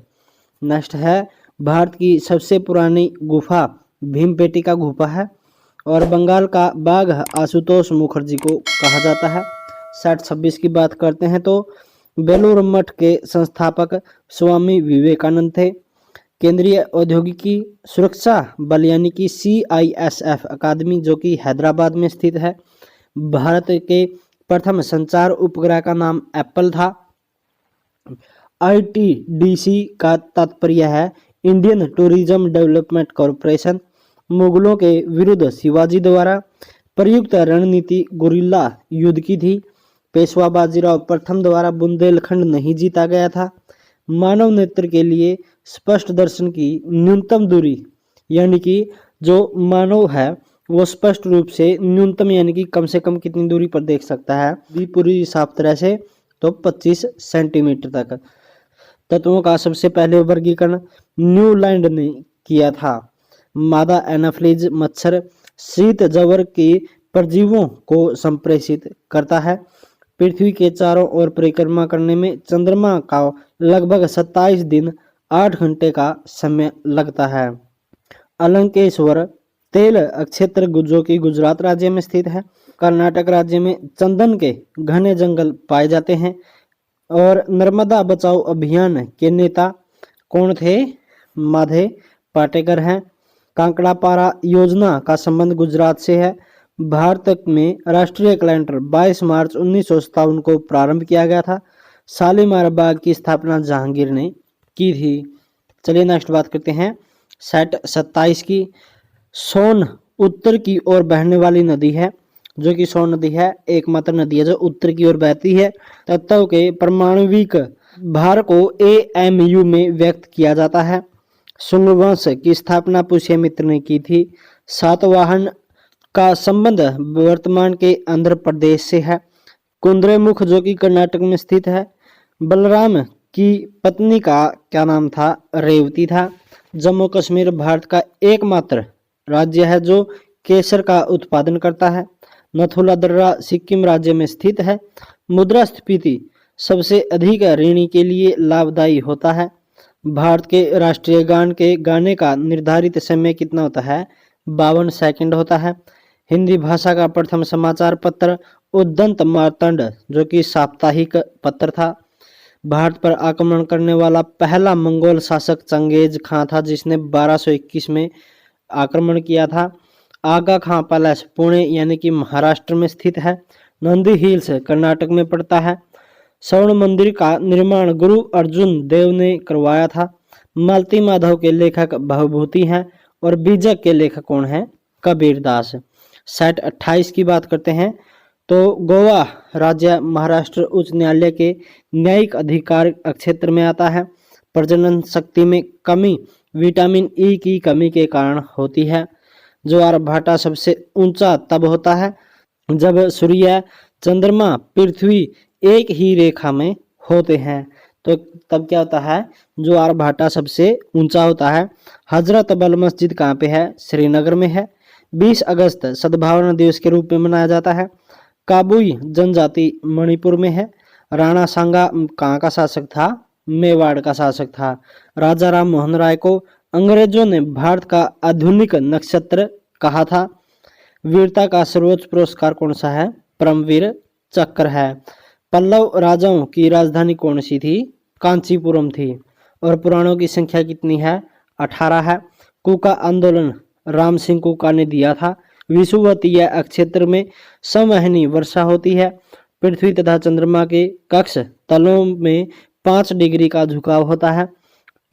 नेक्स्ट है भारत की सबसे पुरानी गुफा भीमपेटिका गुफा है। और बंगाल का बाघ आशुतोष मुखर्जी को कहा जाता है। 60-26 की बात करते हैं तो बेलूर मठ के संस्थापक स्वामी विवेकानंद थे। केंद्रीय औद्योगिकी सुरक्षा बल यानी कि CISF अकादमी जो कि हैदराबाद में स्थित है। भारत के प्रथम संचार उपग्रह का नाम एप्पल था। ITDC का तात्पर्य है इंडियन टूरिज्म डेवलपमेंट कॉरपोरेशन। मुगलों के विरुद्ध शिवाजी द्वारा प्रयुक्त रणनीति गुरिल्ला युद्ध की थी। पेशवा बाजीराव प्रथम द्वारा बुंदेलखंड नहीं जीता गया था। मानव नेत्र के लिए स्पष्ट दर्शन की न्यूनतम दूरी यानी कि जो मानव है वो स्पष्ट रूप से न्यूनतम यानी कि कम से कम कितनी दूरी पर देख सकता है? भी पूरी साफ तरह से तो 25 सेंटीमीटर तक। तत्वों का सबसे पहले वर्गीकरण न्यूलैंड ने किया था। मादा एनाफ्लीज मच्छर शीत जवर के परजीवों को संप्रेषित करता है। पृथ्वी के चारों ओर परिक्रमा करने में चंद्रमा का लगभग 27 दिन 8 घंटे का समय लगता है। अलंकेश्वर तेल क्षेत्र जो कि गुजरात राज्य में स्थित है। कर्नाटक राज्य में चंदन के घने जंगल पाए जाते हैं। और नर्मदा बचाओ अभियान के नेता कौन थे? माधे पाटेकर हैं। कांकड़ापारा योजना का संबंध गुजरात से है। भारत में राष्ट्रीय कैलेंडर 22 मार्च 1957 को प्रारंभ किया गया था। शालीमार बाग की स्थापना जहांगीर ने की थी। चलिए नेक्स्ट बात करते हैं सेट 27 की। सोन उत्तर की ओर बहने वाली नदी है, जो कि सोन नदी है एकमात्र नदी है जो उत्तर की ओर बहती है। तत्व के परमाणविक भार को AMU में व्यक्त किया जाता है। शुंग वंश की स्थापना पुष्यमित्र ने की थी। सातवाहन का संबंध वर्तमान के आंध्र प्रदेश से है। कुंद्रेमुख जो कि कर्नाटक में स्थित है। बलराम की पत्नी का क्या नाम था? रेवती था। जम्मू कश्मीर भारत का एकमात्र राज्य है जो केसर का उत्पादन करता है। नथुला दर्रा सिक्किम राज्य में स्थित है। मुद्रास्फीति सबसे अधिक ऋणी के लिए लाभदायी होता है। भारत के राष्ट्रीय गान के गाने का निर्धारित समय कितना होता है? 52 सेकंड होता है। हिंदी भाषा का प्रथम समाचार पत्र उद्दंत मार्तंड जो कि साप्ताहिक पत्र था। भारत पर आक्रमण करने वाला पहला मंगोल शासक चंगेज खां था, जिसने 1221 में आक्रमण किया था। आगा खां पैलेस पुणे यानी कि महाराष्ट्र में स्थित है। नंदी हिल्स कर्नाटक में पड़ता है। स्वर्ण मंदिर का निर्माण गुरु अर्जुन देव ने करवाया था। मालती माधव के लेखक भवभूति हैं और बीजक के लेखक कौन है? कबीर दास। सेट 28 की बात करते हैं तो गोवा राज्य महाराष्ट्र उच्च न्यायालय के न्यायिक अधिकार क्षेत्र में आता है। प्रजनन शक्ति में कमी विटामिन ई की कमी के कारण होती है। ज्वारभाटा सबसे ऊंचा तब होता है जब सूर्य चंद्रमा पृथ्वी एक ही रेखा में होते हैं, तो तब क्या होता है? ज्वारभाटा सबसे ऊंचा होता है। हजरत बल मस्जिद कहाँ पे है? श्रीनगर में है। 20 अगस्त सद्भावना दिवस के रूप में मनाया जाता है। काबुई जनजाति मणिपुर में है। राणा सांगा कहाँ का शासक था? मेवाड़ का शासक था। राजा राम मोहन राय को अंग्रेजों ने भारत का आधुनिक नक्षत्र कहा था। वीरता का सर्वोच्च पुरस्कार कौन सा है? परमवीर चक्र है। पल्लव राजाओं की राजधानी कौन सी थी? कांचीपुरम थी। और पुराणों की संख्या कितनी है? 18 है। कुका आंदोलन राम सिंह कुका ने दिया था। विषुवतीय क्षेत्र में समवहनी वर्षा होती है। पृथ्वी तथा चंद्रमा के कक्ष तलों में 5 डिग्री का झुकाव होता है।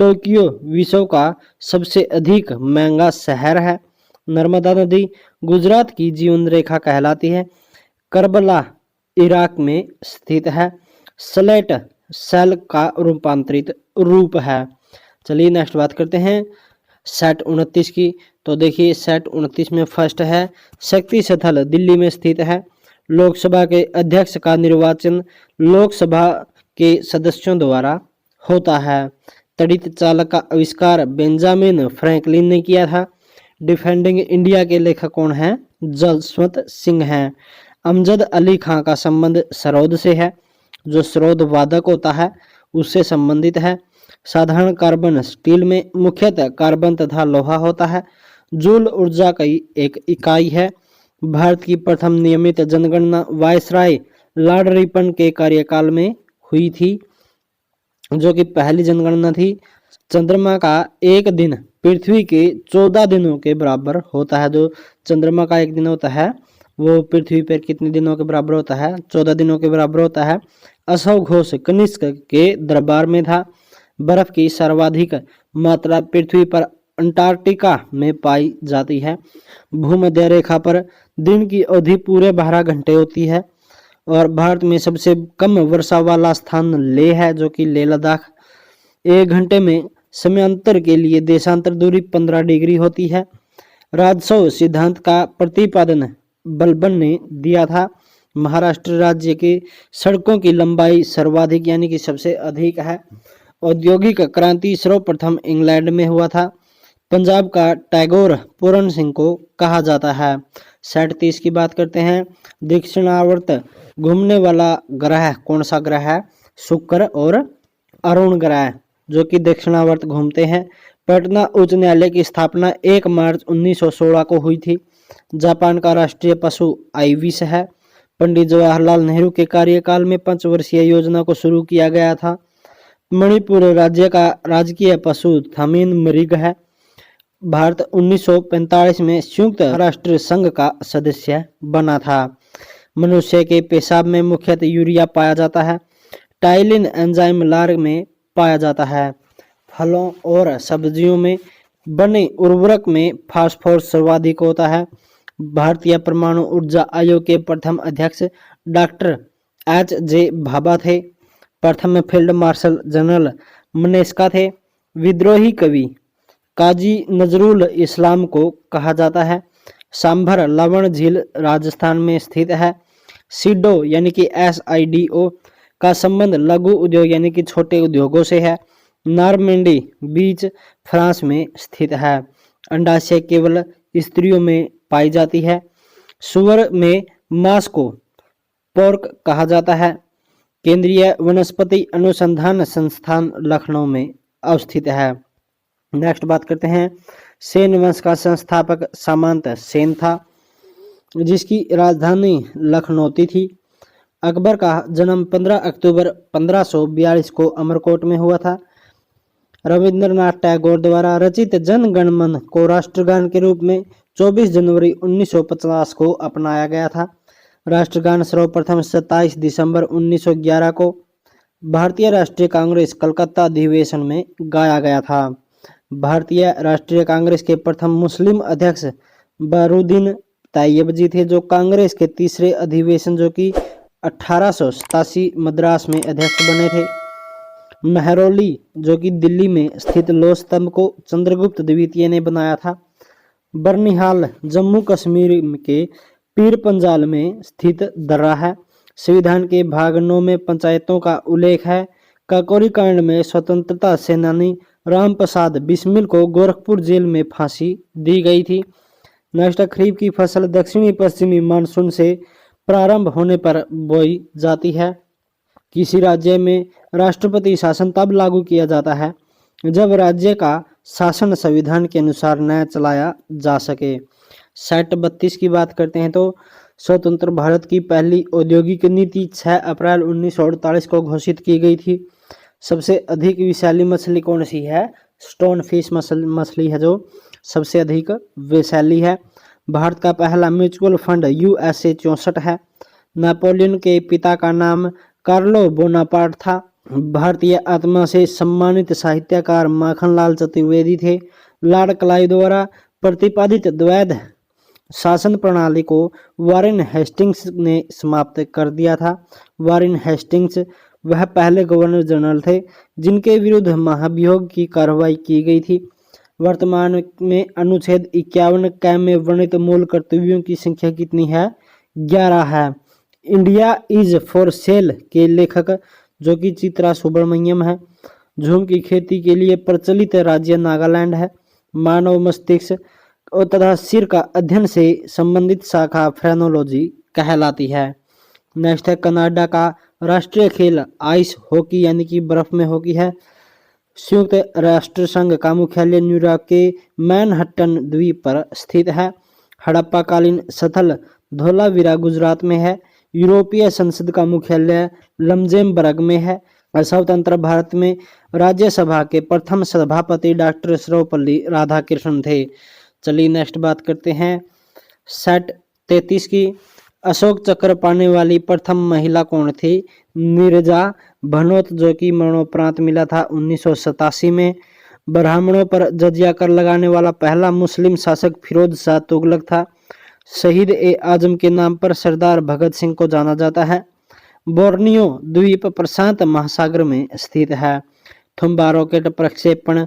टोक्यो विश्व का सबसे अधिक महंगा शहर है। नर्मदा नदी गुजरात की जीवन रेखा कहलाती है। करबला इराक में स्थित है। स्लेट सेल का रूपांतरित रूप है। चलिए नेक्स्ट बात करते हैं सेट 29 की। तो देखिए सेट 29 में फर्स्ट है शक्ति स्थल दिल्ली में स्थित है। लोकसभा के अध्यक्ष का निर्वाचन लोकसभा के सदस्यों द्वारा होता है। तड़ित चालक का आविष्कार बेंजामिन फ्रैंकलिन ने किया था। डिफेंडिंग इंडिया के लेखक कौन है? जसवंत सिंह हैं। अमजद अली खां का संबंध सरोद से है। जो सरोद वादक होता है उससे संबंधित है। साधारण कार्बन स्टील में मुख्यतः कार्बन तथा लोहा होता है। जूल ऊर्जा की एक इकाई है। भारत की प्रथम नियमित जनगणना वायसराय लॉर्ड रिपन के कार्यकाल में हुई थी, जो कि पहली जनगणना थी। चंद्रमा का एक दिन पृथ्वी के 14 दिनों के बराबर होता है। जो चंद्रमा का एक दिन होता है वो पृथ्वी पर कितने दिनों के बराबर होता है? 14 दिनों के बराबर होता है। अशोक घोष कनिष्क के दरबार में था। बर्फ की सर्वाधिक मात्रा पृथ्वी पर अंटार्कटिका में पाई जाती है। भूमध्य रेखा पर दिन की अवधि पूरे 12 घंटे होती है। और भारत में सबसे कम वर्षा वाला स्थान लेह है, जो कि लेह लद्दाख। 1 घंटे में समयांतर के लिए देशांतर दूरी 15 डिग्री होती है। राजस्व सिद्धांत का प्रतिपादन बलबन ने दिया था। महाराष्ट्र राज्य की सड़कों की लंबाई सर्वाधिक यानी कि सबसे अधिक है। औद्योगिक क्रांति सर्वप्रथम इंग्लैंड में हुआ था। पंजाब का टैगोर पूरन सिंह को कहा जाता है। सेट 30 की बात करते हैं। दक्षिणावर्त घूमने वाला ग्रह कौन सा ग्रह है? शुक्र और अरुण ग्रह, जो कि दक्षिणावर्त घूमते हैं। पटना उच्च न्यायालय की स्थापना 1 मार्च 1916 को हुई थी। जापान का राष्ट्रीय पशु आइविस है। पंडित जवाहरलाल नेहरू के कार्यकाल में 5 वर्षीय योजना को शुरू किया गया था। मणिपुर राज्य का राजकीय पशु थमीन मृग है। भारत 1945 में संयुक्त राष्ट्र संघ का सदस्य बना था। मनुष्य के पेशाब में मुख्यतः यूरिया पाया जाता है। टाइलिन एंजाइम लार में पाया जाता है। फलों और सब्जियों में बने उर्वरक में फास्फोरस सर्वाधिक होता है। भारतीय परमाणु ऊर्जा आयोग के प्रथम अध्यक्ष डॉक्टर H.J. भाभा थे। प्रथम फील्ड मार्शल जनरल मनेस्का थे। विद्रोही कवि काजी नजरुल इस्लाम को कहा जाता है। सांभर लवण झील राजस्थान में स्थित है। सीडो यानी कि SIDO का संबंध लघु उद्योग यानी कि छोटे उद्योगों से है। नॉर्मैंडी बीच फ्रांस में स्थित है। अंडाशय केवल स्त्रियों में पाई जाती है। सुअर में मांस को पोर्क कहा जाता है। केंद्रीय वनस्पति अनुसंधान संस्थान लखनऊ में अवस्थित है। नेक्स्ट बात करते हैं, सेन वंश का संस्थापक सामंत सेन था, जिसकी राजधानी लखनौती थी। अकबर का जन्म 15 अक्टूबर 1542 को अमरकोट में हुआ था। रविंद्रनाथ टैगोर द्वारा रचित जन गण मन को राष्ट्रगान के रूप में 24 जनवरी 1950 को अपनाया गया था। राष्ट्रगान सर्वप्रथम 27 दिसंबर 1911 को भारतीय राष्ट्रीय कांग्रेस कलकत्ता अधिवेशन में गाया गया था। भारतीय राष्ट्रीय कांग्रेस के प्रथम मुस्लिम अध्यक्ष बरूद्दीन तैयब जी थे, जो कांग्रेस के तीसरे अधिवेशन जो कि 1887 मद्रास में अध्यक्ष बने थे। मेहरौली जो कि दिल्ली में स्थित लौह स्तंभ को चंद्रगुप्त द्वितीय ने बनाया था। बर्निहाल जम्मू कश्मीर के पीर पंजाल में स्थित दर्रा है। संविधान के भाग 9 में पंचायतों का उल्लेख है। काकोरी कांड में स्वतंत्रता सेनानी राम प्रसाद बिस्मिल को गोरखपुर जेल में फांसी दी गई थी। नेक्स्ट, खरीफ की फसल दक्षिणी पश्चिमी मानसून से प्रारंभ होने पर बोई जाती है। किसी राज्य में राष्ट्रपति शासन तब लागू किया जाता है जब राज्य का शासन संविधान के अनुसार न चलाया जा सके। सेट 32 की बात करते हैं तो स्वतंत्र भारत की पहली औद्योगिक नीति 6 अप्रैल 1948 को घोषित की गई थी। सबसे अधिक विषैली मछली कौन सी है? स्टोन फिश मछली है जो सबसे अधिक विषैली है। भारत का पहला म्यूचुअल फंड USA 64 है। नेपोलियन के पिता का नाम कार्लो बोनापार्ट था। भारतीय आत्मा से सम्मानित साहित्यकार माखनलाल चतुर्वेदी थे। लॉर्ड क्लाइव द्वारा प्रतिपादित द्वैध शासन प्रणाली को वारेन हेस्टिंग्स ने समाप्त कर दिया था। वारेन हेस्टिंग्स वह पहले गवर्नर जनरल थे जिनके विरुद्ध महाभियोग की कार्रवाई की गई थी। वर्तमान में अनुच्छेद 51 क में वर्णित मूल कर्तव्यों की संख्या कितनी है? 11 है। इंडिया इज फॉर सेल के लेखक जो कि चित्रा सुब्रमण्यम है। झूम की खेती के लिए प्रचलित राज्य नागालैंड है। मानव मस्तिष्क और तथा सिर का अध्ययन से संबंधित शाखा फ्रेनोलॉजी कहलाती है। नेक्स्ट है, कनाडा का राष्ट्रीय खेल आइस हॉकी यानी कि बर्फ में हॉकी है। संयुक्त राष्ट्र संघ का मुख्यालय न्यूयॉर्क के मैनहट्टन द्वीप पर स्थित है। हड़प्पा कालीन स्थल धोलावीरा गुजरात में है। यूरोपीय संसद का मुख्यालय लम्जेमबर्ग में है। स्वतंत्र भारत में राज्यसभा के प्रथम सभापति डॉक्टर सर्वपल्ली राधाकृष्णन थे। चलिए नेक्स्ट बात करते हैं सेट 33 की। अशोक चक्र पाने वाली प्रथम महिला कौन थी? नीरजा भनोत जो कि मरणोपरांत मिला था 1987 में। ब्राह्मणों पर जजिया कर लगाने वाला पहला मुस्लिम शासक फिरोज शाह तुगलक था। शहीद ए आजम के नाम पर सरदार भगत सिंह को जाना जाता है। बोर्नियो द्वीप प्रशांत महासागर में स्थित है। थुम्बा रॉकेट प्रक्षेपण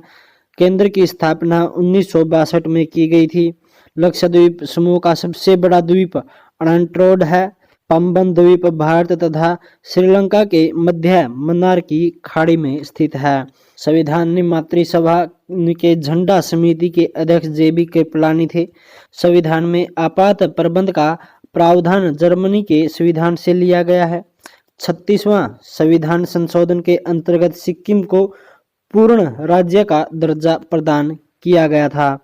केंद्र की स्थापना 1962 में की गई थी। लक्षद्वीप समूह का सबसे बड़ा द्वीप अनंतरोड है। पंबन द्वीप भारत तथा श्रीलंका के मध्य मन्नार की खाड़ी में स्थित है। संविधान निर्मात्री सभा के झंडा समिति के अध्यक्ष JB कृपलानी थे। संविधान में आपात प्रबंध का प्रावधान जर्मनी के संविधान से लिया गया है। 36वां संविधान संशोधन के अंतर्गत सिक्किम को पूर्ण राज्य का दर्जा प्रदान किया गया था।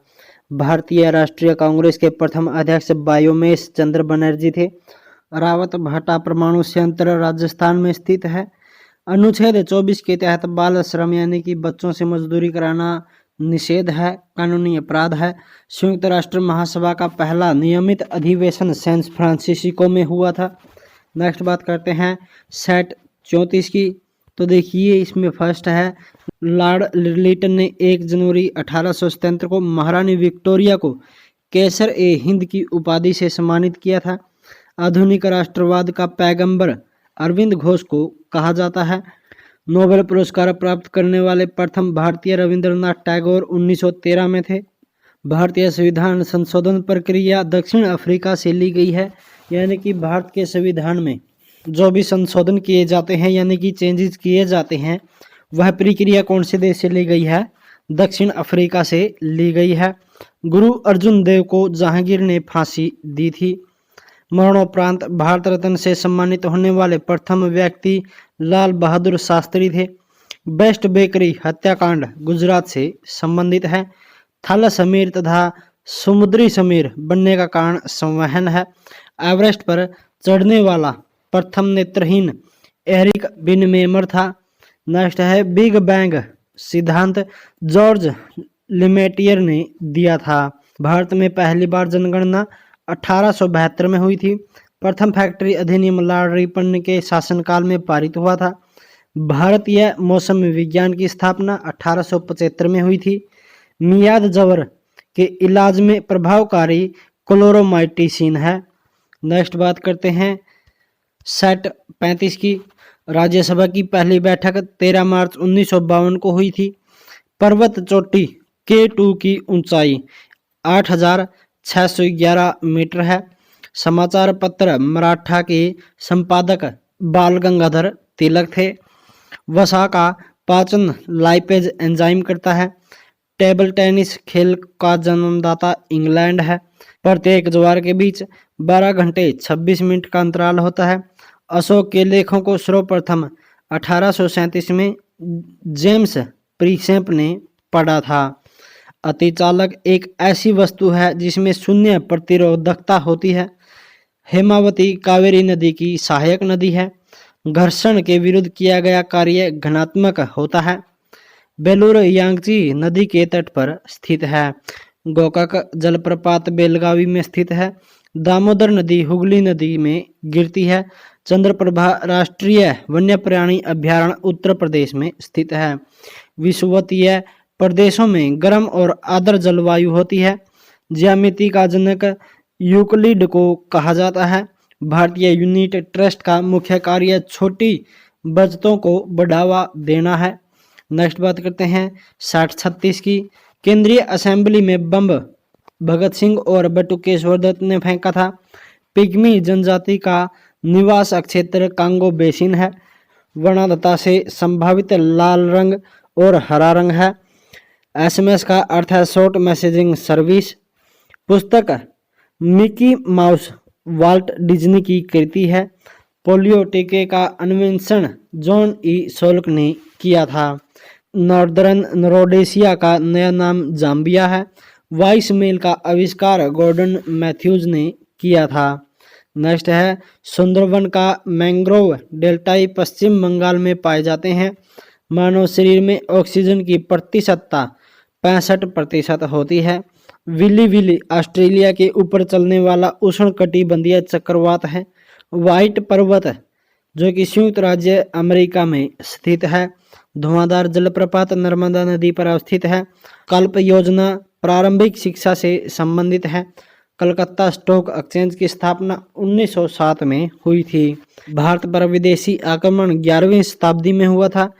भारतीय राष्ट्रीय कांग्रेस के प्रथम अध्यक्ष बायोमेश चंद्र बनर्जी थे। रावत भाटा परमाणु संयंत्र राजस्थान में स्थित है। अनुच्छेद 24 के तहत बाल श्रम यानी कि बच्चों से मजदूरी कराना निषेध है, कानूनी अपराध है। संयुक्त राष्ट्र महासभा का पहला नियमित अधिवेशन सैन फ्रांसिस्को में हुआ था। नेक्स्ट बात करते हैं सेट 34 की। तो देखिए इसमें फर्स्ट है, लॉर्ड लिटन ने 1 जनवरी 1877 को महारानी विक्टोरिया को केसर ए हिंद की उपाधि से सम्मानित किया था। आधुनिक राष्ट्रवाद का पैगंबर अरविंद घोष को कहा जाता है। नोबेल पुरस्कार प्राप्त करने वाले प्रथम भारतीय रविंद्रनाथ टैगोर 1913 में थे। भारतीय संविधान संशोधन प्रक्रिया दक्षिण अफ्रीका से ली गई है, यानी कि भारत के संविधान में जो भी संशोधन किए जाते हैं यानी कि चेंजेस किए जाते हैं वह प्रक्रिया कौन से देश से ली गई है? दक्षिण अफ्रीका से ली गई है। गुरु अर्जुन देव को जहांगीर ने फांसी दी थी। मरणोपरांत भारत रत्न से सम्मानित होने वाले प्रथम व्यक्ति लाल बहादुर शास्त्री थे। बेस्ट बेकरी हत्याकांड गुजरात से संबंधित है। थल समीर तथा समुद्री समीर बनने का कारण संवहन है। एवरेस्ट पर चढ़ने वाला प्रथम नेत्रहीन एरिक बिनमेमर था। नेक्स्ट है बिग बैंग सिद्धांत जॉर्ज लिमेटियर ने दिया था। भारत में पहली बार जनगणना 1872 में हुई थी। प्रथम फैक्ट्री अधिनियम लॉर्ड रिपन के शासनकाल में पारित हुआ था। भारतीय मौसम विज्ञान की स्थापना 1875 में हुई थी। मियाद जवर के इलाज में प्रभावकारी क्लोरोमाइटिसिन है। नेक्स्ट बात करते हैं सेट 35 की। राज्यसभा की पहली बैठक 13 मार्च 1952 को हुई थी। पर्वत चोटी K2 की ऊंचाई 8611 मीटर है। समाचार पत्र मराठा के संपादक बाल गंगाधर तिलक थे। वसा का पाचन लाइपेज एंजाइम करता है। टेबल टेनिस खेल का जन्मदाता इंग्लैंड है। प्रत्येक ज्वार के बीच 12 घंटे 26 मिनट का अंतराल होता है। अशोक के लेखों को सर्वप्रथम 1837 में जेम्स प्रीसेप ने पढ़ा था। अतिचालक एक ऐसी वस्तु है जिसमें शून्य प्रतिरोधकता होती है। हेमावती कावेरी नदी की सहायक नदी है। घर्षण के विरुद्ध किया गया कार्य घनात्मक होता है। बेलूर यांगची नदी के तट पर स्थित है। गोकाक जलप्रपात बेलगावी में स्थित है। दामोदर नदी हुगली नदी में गिरती है। चंद्रप्रभा राष्ट्रीय वन्यप्राणी अभ्यारण्य उत्तर प्रदेश में स्थित है। विषुवतीय प्रदेशों में गर्म और आर्द्र जलवायु होती है। ज्यामिति का जनक यूक्लिड को कहा जाता है। भारतीय यूनिट ट्रस्ट का मुख्य कार्य छोटी बचतों को बढ़ावा देना है। नेक्स्ट बात करते हैं 60-36 की। केंद्रीय असेंबली में बम भगत सिंह और बटुकेश्वर दत्त ने फेंका था। पिग्मी जनजाति का निवास क्षेत्र कांगो बेसिन है। वर्णलता से संभावित लाल रंग और हरा रंग है। SMS का अर्थ है शॉर्ट मैसेजिंग सर्विस। पुस्तक मिकी माउस वाल्ट डिज्नी की कृति है। पोलियो टीके का अन्वेषण जॉन ई सोल्क ने किया था। नॉर्दर्न रोडेशिया का नया नाम जाम्बिया है। वाइस मेल का आविष्कार गॉर्डन मैथ्यूज ने किया था। नेक्स्ट है सुंदरवन का मैंग्रोव डेल्टाई पश्चिम बंगाल में पाए जाते हैं। मानव शरीर में ऑक्सीजन की प्रतिशतता 65% होती है। विली विली ऑस्ट्रेलिया के ऊपर चलने वाला उष्णकटिबंधीय चक्रवात है। व्हाइट पर्वत जो कि संयुक्त राज्य अमेरिका में स्थित है। धुआंधार जलप्रपात नर्मदा नदी पर अवस्थित है। कल्प योजना प्रारंभिक शिक्षा से संबंधित है। कलकत्ता स्टॉक एक्सचेंज की स्थापना 1907 में हुई थी। भारत पर विदेशी आक्रमण 11वीं शताब्दी में हुआ था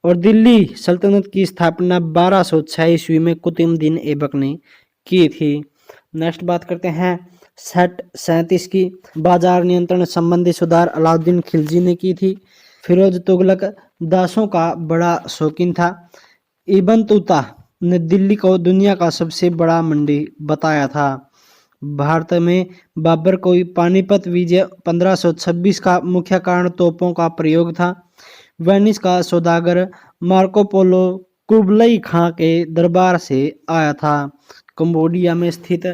और दिल्ली सल्तनत की स्थापना 1206 ईस्वी में कुतुबुद्दीन ऐबक ने की थी। नेक्स्ट बात करते हैं सेट 37 की। बाजार नियंत्रण संबंधी सुधार अलाउद्दीन खिलजी ने की थी। फिरोज तुगलक दासों का बड़ा शौकीन था। इब्न तुता ने दिल्ली को दुनिया का सबसे बड़ा मंडी बताया था। भारत में बाबर को पानीपत विजय 1526 का मुख्य कारण तोपों का प्रयोग था। वेनिस का सौदागर मार्को पोलो कुबलई खां के दरबार से आया था। कंबोडिया में स्थित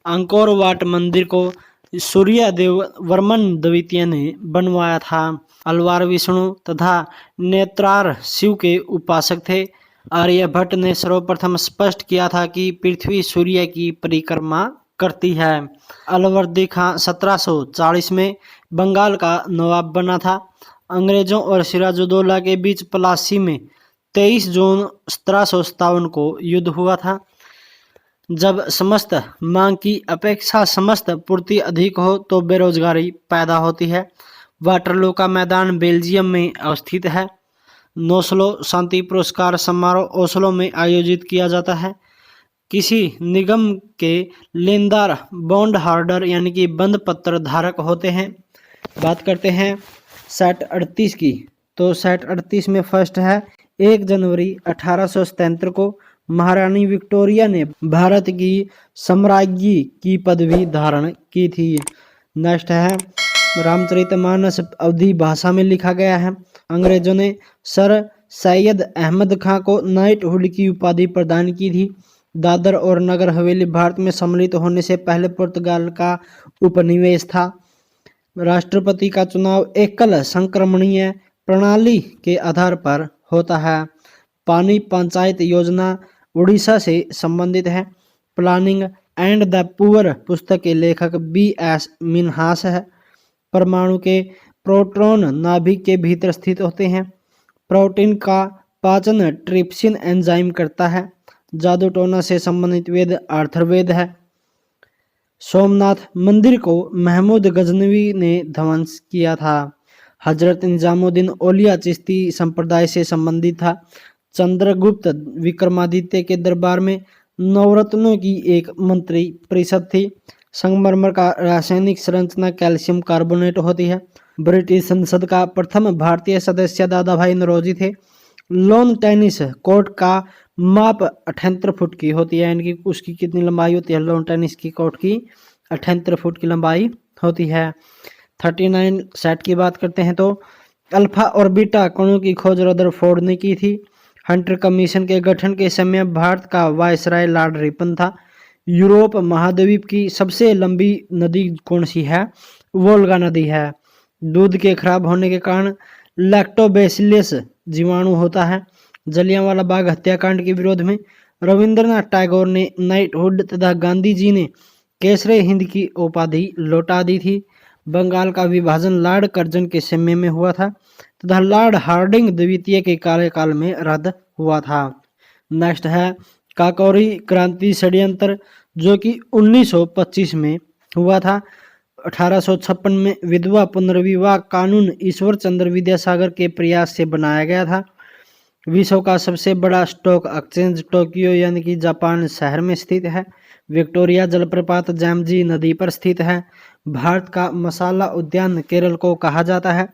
अंकोर वाट मंदिर को सूर्यदेव वर्मन द्वितीय ने बनवाया था। अलवार विष्णु तथा नेत्रार शिव के उपासक थे। आर्यभट्ट ने सर्वप्रथम स्पष्ट किया था कि पृथ्वी सूर्य की परिक्रमा करती है। अलवर्दी खां 1740 में बंगाल का नवाब बना था। अंग्रेजों और सिराजुद्दौला के बीच पलासी में 23 जून 1757 को युद्ध हुआ था। जब समस्त मांग की अपेक्षा समस्त पूर्ति अधिक हो तो बेरोजगारी पैदा होती है। वाटरलू का मैदान बेल्जियम में अवस्थित है। नोस्लो शांति पुरस्कार समारोह ओस्लो में आयोजित किया जाता है। किसी निगम के लेनदार बॉन्ड होल्डर यानी कि बंद पत्र धारक होते हैं। बात करते हैं सेट 38 की, तो सेट 38 में फर्स्ट है 1 जनवरी 1877 को महारानी विक्टोरिया ने भारत की सम्राज्ञी की पदवी धारण की थी। नेक्स्ट है रामचरितमानस अवधी भाषा में लिखा गया है। अंग्रेजों ने सर सैयद अहमद खां को नाइटहुड की उपाधि प्रदान की थी। दादर और नगर हवेली भारत में सम्मिलित होने से पहले पुर्तगाल का उपनिवेश था। राष्ट्रपति का चुनाव एकल संक्रमणीय प्रणाली के आधार पर होता है। पानी पंचायत योजना उड़ीसा से संबंधित है। प्लानिंग एंड द पुअर पुस्तक के लेखक B.S. मिन्हास है। परमाणु के प्रोटॉन नाभिक के भीतर स्थित होते हैं। प्रोटीन का पाचन ट्रिप्सिन एंजाइम करता है। जादू टोना से संबंधित वेद अथर्ववेद है। सोमनाथ मंदिर को महमूद गजनवी ने ध्वंस किया था। हजरत निजामुद्दीन औलिया चिश्ती संप्रदाय से संबंधित था। चंद्रगुप्त विक्रमादित्य के दरबार में नवरत्नों की एक मंत्री परिषद थी। संगमरमर का रासायनिक संरचना कैल्शियम कार्बोनेट होती है। ब्रिटिश संसद का प्रथम भारतीय सदस्य दादा भाई नौरोजी थे। लॉन टेनिस कोर्ट का माप 78 फुट की होती है, यानी कि उसकी कितनी लंबाई होती है? लॉन टेनिस की कोर्ट की 78 फुट की लंबाई होती है। 39 सेट की बात करते हैं तो अल्फा और बीटा कणों की खोज रदरफोर्ड ने की थी। हंटर कमीशन के गठन के समय भारत का वायसराय लॉर्ड रिपन था। यूरोप महाद्वीप की सबसे लंबी नदी कौन सी है? वोल्गा नदी है। दूध के खराब होने के कारण लैक्टोबैसिलस जीवाणु होता है। जलियांवाला बाग हत्याकांड के विरोध में रविंद्रनाथ टैगोर ने नाइटहुड तथा गांधी जी ने केसरे हिंद की उपाधि लौटा दी थी। बंगाल का विभाजन लॉर्ड कर्जन के समय में हुआ था तथा लॉर्ड हार्डिंग द्वितीय के कार्यकाल में रद्द हुआ था। नेक्स्ट है काकोरी क्रांति षड्यंत्र, जो कि 1925 में हुआ था। 1856 में विधवा पुनर्विवाह कानून ईश्वर चंद्र विद्यासागर के प्रयास से बनाया गया था। विश्व का सबसे बड़ा स्टॉक एक्सचेंज टोक्यो यानी कि जापान शहर में स्थित है। विक्टोरिया जलप्रपात जैमजी नदी पर स्थित है। भारत का मसाला उद्यान केरल को कहा जाता है।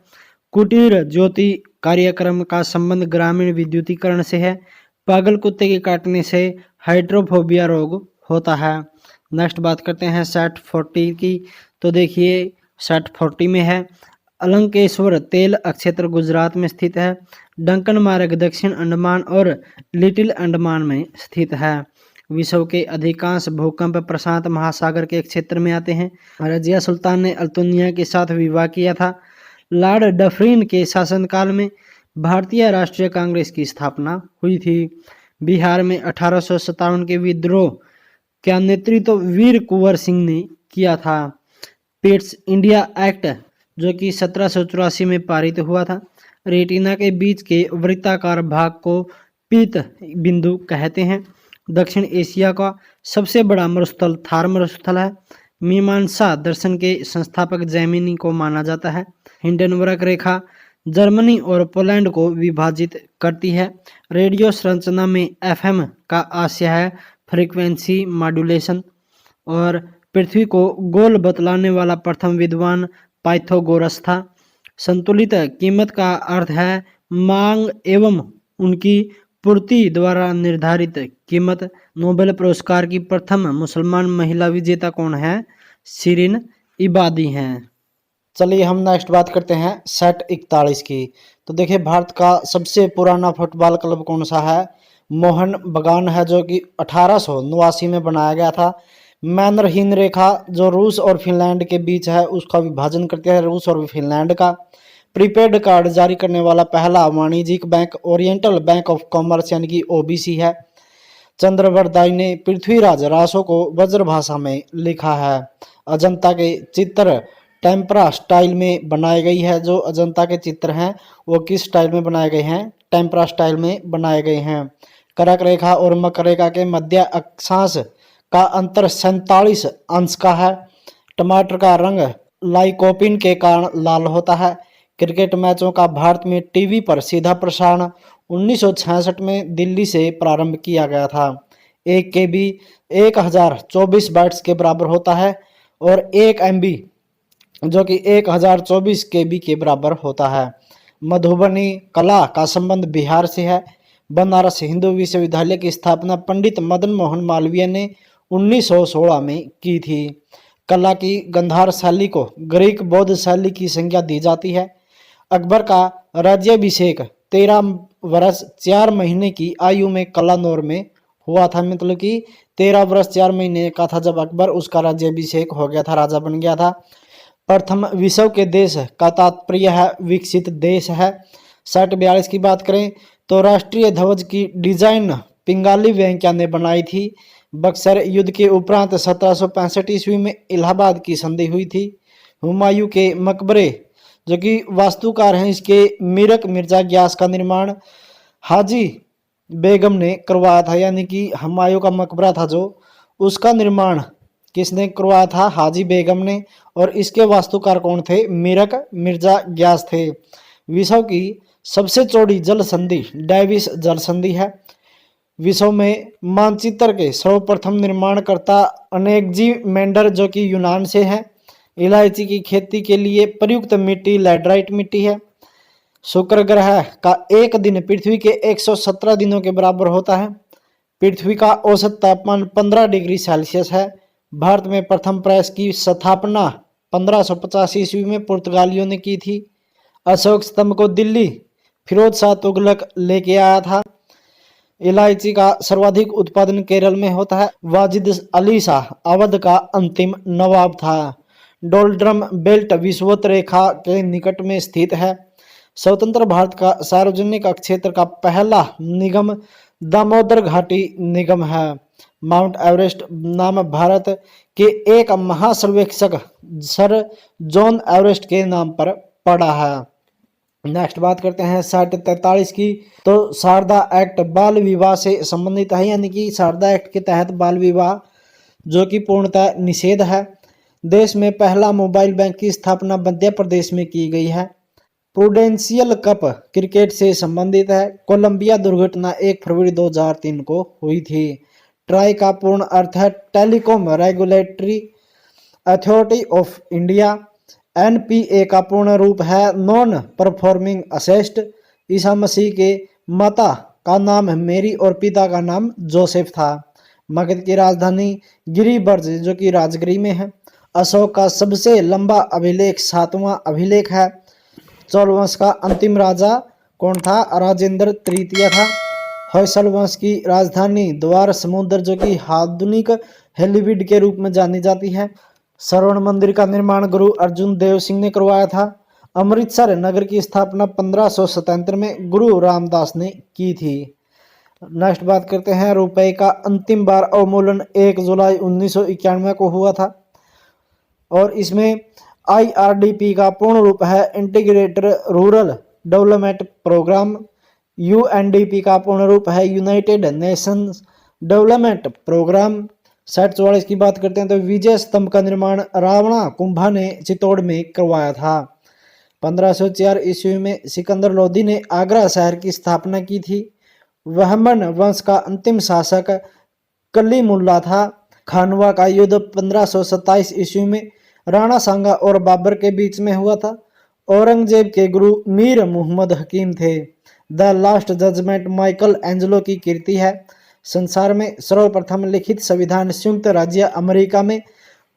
कुटीर ज्योति कार्यक्रम का संबंध ग्रामीण विद्युतीकरण से है। पागल कुत्ते के काटने से हाइड्रोफोबिया रोग होता है। नेक्स्ट बात करते हैं सेट 40 की, तो देखिए सेट 40 में है अलंकेश्वर तेल क्षेत्र गुजरात में स्थित है। डंकन मार्ग दक्षिण अंडमान और लिटिल अंडमान में स्थित है। विश्व के अधिकांश भूकंप प्रशांत महासागर के क्षेत्र में आते हैं। रजिया सुल्तान ने अल्तुनिया के साथ विवाह किया था। लॉर्ड डफरिन के शासनकाल में भारतीय राष्ट्रीय कांग्रेस की स्थापना हुई थी। बिहार में 1857 के विद्रोह का नेतृत्व वीर कुंवर सिंह ने किया था। पिट्स इंडिया एक्ट, जो कि 1784 में पारित हुआ था। रेटिना के बीच के वृत्ताकार भाग को पीत बिंदु कहते हैं। दक्षिण एशिया का सबसे बड़ा मरुस्थल थार मरुस्थल है। मीमांसा दर्शन के संस्थापक जैमिनी को माना जाता है। हिंडनबर्ग रेखा जर्मनी और पोलैंड को विभाजित करती है। रेडियो संरचना में FM का आशय है फ्रीक्वेंसी मॉड्यूलेशन। और पृथ्वी को गोल बतलाने वाला प्रथम विद्वान पाइथागोरस था। संतुलित कीमत का अर्थ है मांग एवं उनकी पूर्ति द्वारा निर्धारित कीमत। नोबेल पुरस्कार की प्रथम मुसलमान महिला विजेता कौन है? शिरीन इबादी हैं। चलिए हम नेक्स्ट बात करते हैं सेट 41 की, तो देखिए भारत का सबसे पुराना फुटबॉल क्लब कौन सा है? मोहन बगान है, जो कि 1889 में बनाया गया था। मैनरहीन रेखा जो रूस और फिनलैंड के बीच है उसका विभाजन करती है, रूस और फिनलैंड का। प्रीपेड कार्ड जारी करने वाला पहला वाणिज्यिक bank oriental bank of commerce यानी कि ओबीसी है। चंद्रवरदाई ने पृथ्वीराज रासो को ब्रजभाषा में लिखा है। अजंता के चित्र टेम्परा स्टाइल में बनाए गई है। जो अजंता के चित्र हैं वो किस स्टाइल में बनाए गए हैं? टेम्परा स्टाइल में बनाए गए हैं। कर्क रेखा और मकर रेखा के मध्य अक्षांश का अंतर 47 अंश का है। टमाटर का रंग लाइकोपिन के कारण लाल होता है। क्रिकेट मैचों का भारत में टीवी पर सीधा प्रसारण 1966 में दिल्ली से प्रारंभ किया गया था। 1 KB 1024 बाइट्स के बराबर होता है और 1 MB जो कि 1024 KB के बराबर होता है। मधुबनी कला का संबंध बिहार से है। बनारस हिंदू विश्वविद्यालय की स्थापना पंडित मदन मोहन मालवीय ने 1916 में की थी। कला की गंधार शैली को ग्रीक बौद्ध शैली की संज्ञा दी जाती है। अकबर का राज्याभिषेक 13 वर्ष 4 महीने की आयु में कलानौर में हुआ था। मतलब कि 13 वर्ष 4 महीने का था जब अकबर उसका राज्याभिषेक हो गया था, राजा बन गया था। प्रथम विश्व के देश का तात्पर्य है विकसित देश है। 6042 की बात करें तो राष्ट्रीय ध्वज की डिजाइन पिंगाली वेंकैया ने बनाई थी। बक्सर युद्ध के उपरांत 1765 ईस्वी में इलाहाबाद की संधि हुई थी। हुमायूं के मकबरे जो कि वास्तुकार हैं इसके मीरक मिर्जा ग्यास का निर्माण हाजी बेगम ने करवाया था। यानी कि हुमायूं का मकबरा था जो उसका निर्माण किसने करवाया था? हाजी बेगम ने। और इसके वास्तुकार कौन थे? मीरक मिर्जा ग्यास थे। विश्व की सबसे चौड़ी जल संधि डेविस जल संधि है। विश्व में मानचित्र के सर्वप्रथम निर्माणकर्ता अनेकजी मेंडर जो कि यूनान से है। इलायची की खेती के लिए प्रयुक्त मिट्टी लैटराइट मिट्टी है। शुक्र ग्रह का एक दिन पृथ्वी के 117 दिनों के बराबर होता है। पृथ्वी का औसत तापमान 15 डिग्री सेल्सियस है। भारत में प्रथम प्रेस की स्थापना 1585 ईस्वी में पुर्तगालियों ने की थी। अशोक स्तंभ को दिल्ली फिरोज शाह तुगलक लेके आया था। इलायची का सर्वाधिक उत्पादन केरल में होता है। वाजिद अली शाह अवध का अंतिम नवाब था। डोलड्रम बेल्ट विषुवत रेखा के निकट में स्थित है। स्वतंत्र भारत का सार्वजनिक क्षेत्र का पहला निगम दामोदर घाटी निगम है। माउंट एवरेस्ट नाम भारत के एक महासर्वेक्षक सर जॉन एवरेस्ट के नाम पर पड़ा है। नेक्स्ट बात करते हैं 6043 की। तो शारदा एक्ट बाल विवाह से संबंधित है। यानी कि शारदा एक्ट के तहत बाल विवाह जो कि पूर्णतः निषेध है। देश में पहला मोबाइल बैंक की स्थापना मध्य प्रदेश में की गई है। प्रूडेंशियल कप क्रिकेट से संबंधित है। कोलंबिया दुर्घटना 1 फरवरी 2003 को हुई थी। ट्राई का पूर्ण अर्थ है telecom regulatory authority of India. NPA का पूर्ण रूप है non performing asset. Isa Masih के माता का नाम मेरी और पिता का नाम जोसेफ था। मगध की राजधानी गिरिबर्ज जो कि राजगिरी में है। अशोक का सबसे लंबा अभिलेख 7वां अभिलेख है। चोल वंश का अंतिम राजा कौन था? राजेंद्र तृतीय था। होयसल वंश की राजधानी द्वार समुद्र जो कि आधुनिक हेलीवीड के रूप में जानी जाती है। सरवण मंदिर का निर्माण गुरु अर्जुन देव सिंह ने करवाया था। अमृतसर नगर की स्थापना 1577 में गुरु रामदास ने की थी। नेक्स्ट बात करते हैं रुपए का अंतिम बार अवमूल्यन 1 जुलाई 1991 को हुआ था और इसमें IRDP का पूर्ण रूप है integrated rural development programme. UNDP का पूर्ण रूप है यूनाइटेड नेशंस डेवलपमेंट प्रोग्राम। 6044 की बात करते हैं तो विजय स्तंभ का निर्माण रावणा कुंभा ने चित्तौड़ में करवाया था। 1504 ईस्वी में सिकंदर लोदी ने आगरा शहर की स्थापना की थी। वहमन वंश का अंतिम शासक कलीमुल्ला था। खानवा का युद्ध 1527 ईस्वी में राणा सांगा और बाबर के बीच में हुआ था। औरंगजेब के गुरु मीर मुहम्मद हकीम थे। The last judgement Michelangelo की कृति है। संसार में सर्वप्रथम लिखित संविधान संयुक्त राज्य अमेरिका में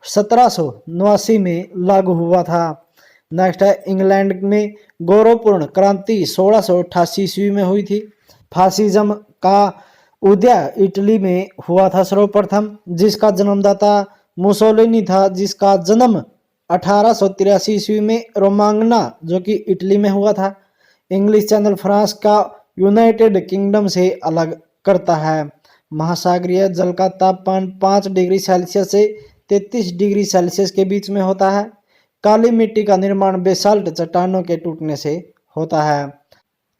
1789 में लागू हुआ था। नेक्स्ट है इंग्लैंड में गौरवपूर्ण क्रांति 1688 ईस्वी में हुई थी। फासिज्म का उदय इटली में हुआ था सर्वप्रथम, जिसका जन्मदाता मुसोलिनी था, जिसका जन्म 1883 ईस्वी में रोमांगना जो कि इटली में हुआ था। इंग्लिश चैनल फ्रांस का यूनाइटेड किंगडम से अलग करता है। महासागरीय जल का तापमान 5 डिग्री सेल्सियस से 33 डिग्री सेल्सियस के बीच में होता है। काली मिट्टी का निर्माण बेसाल्ट चट्टानों के टूटने से होता है।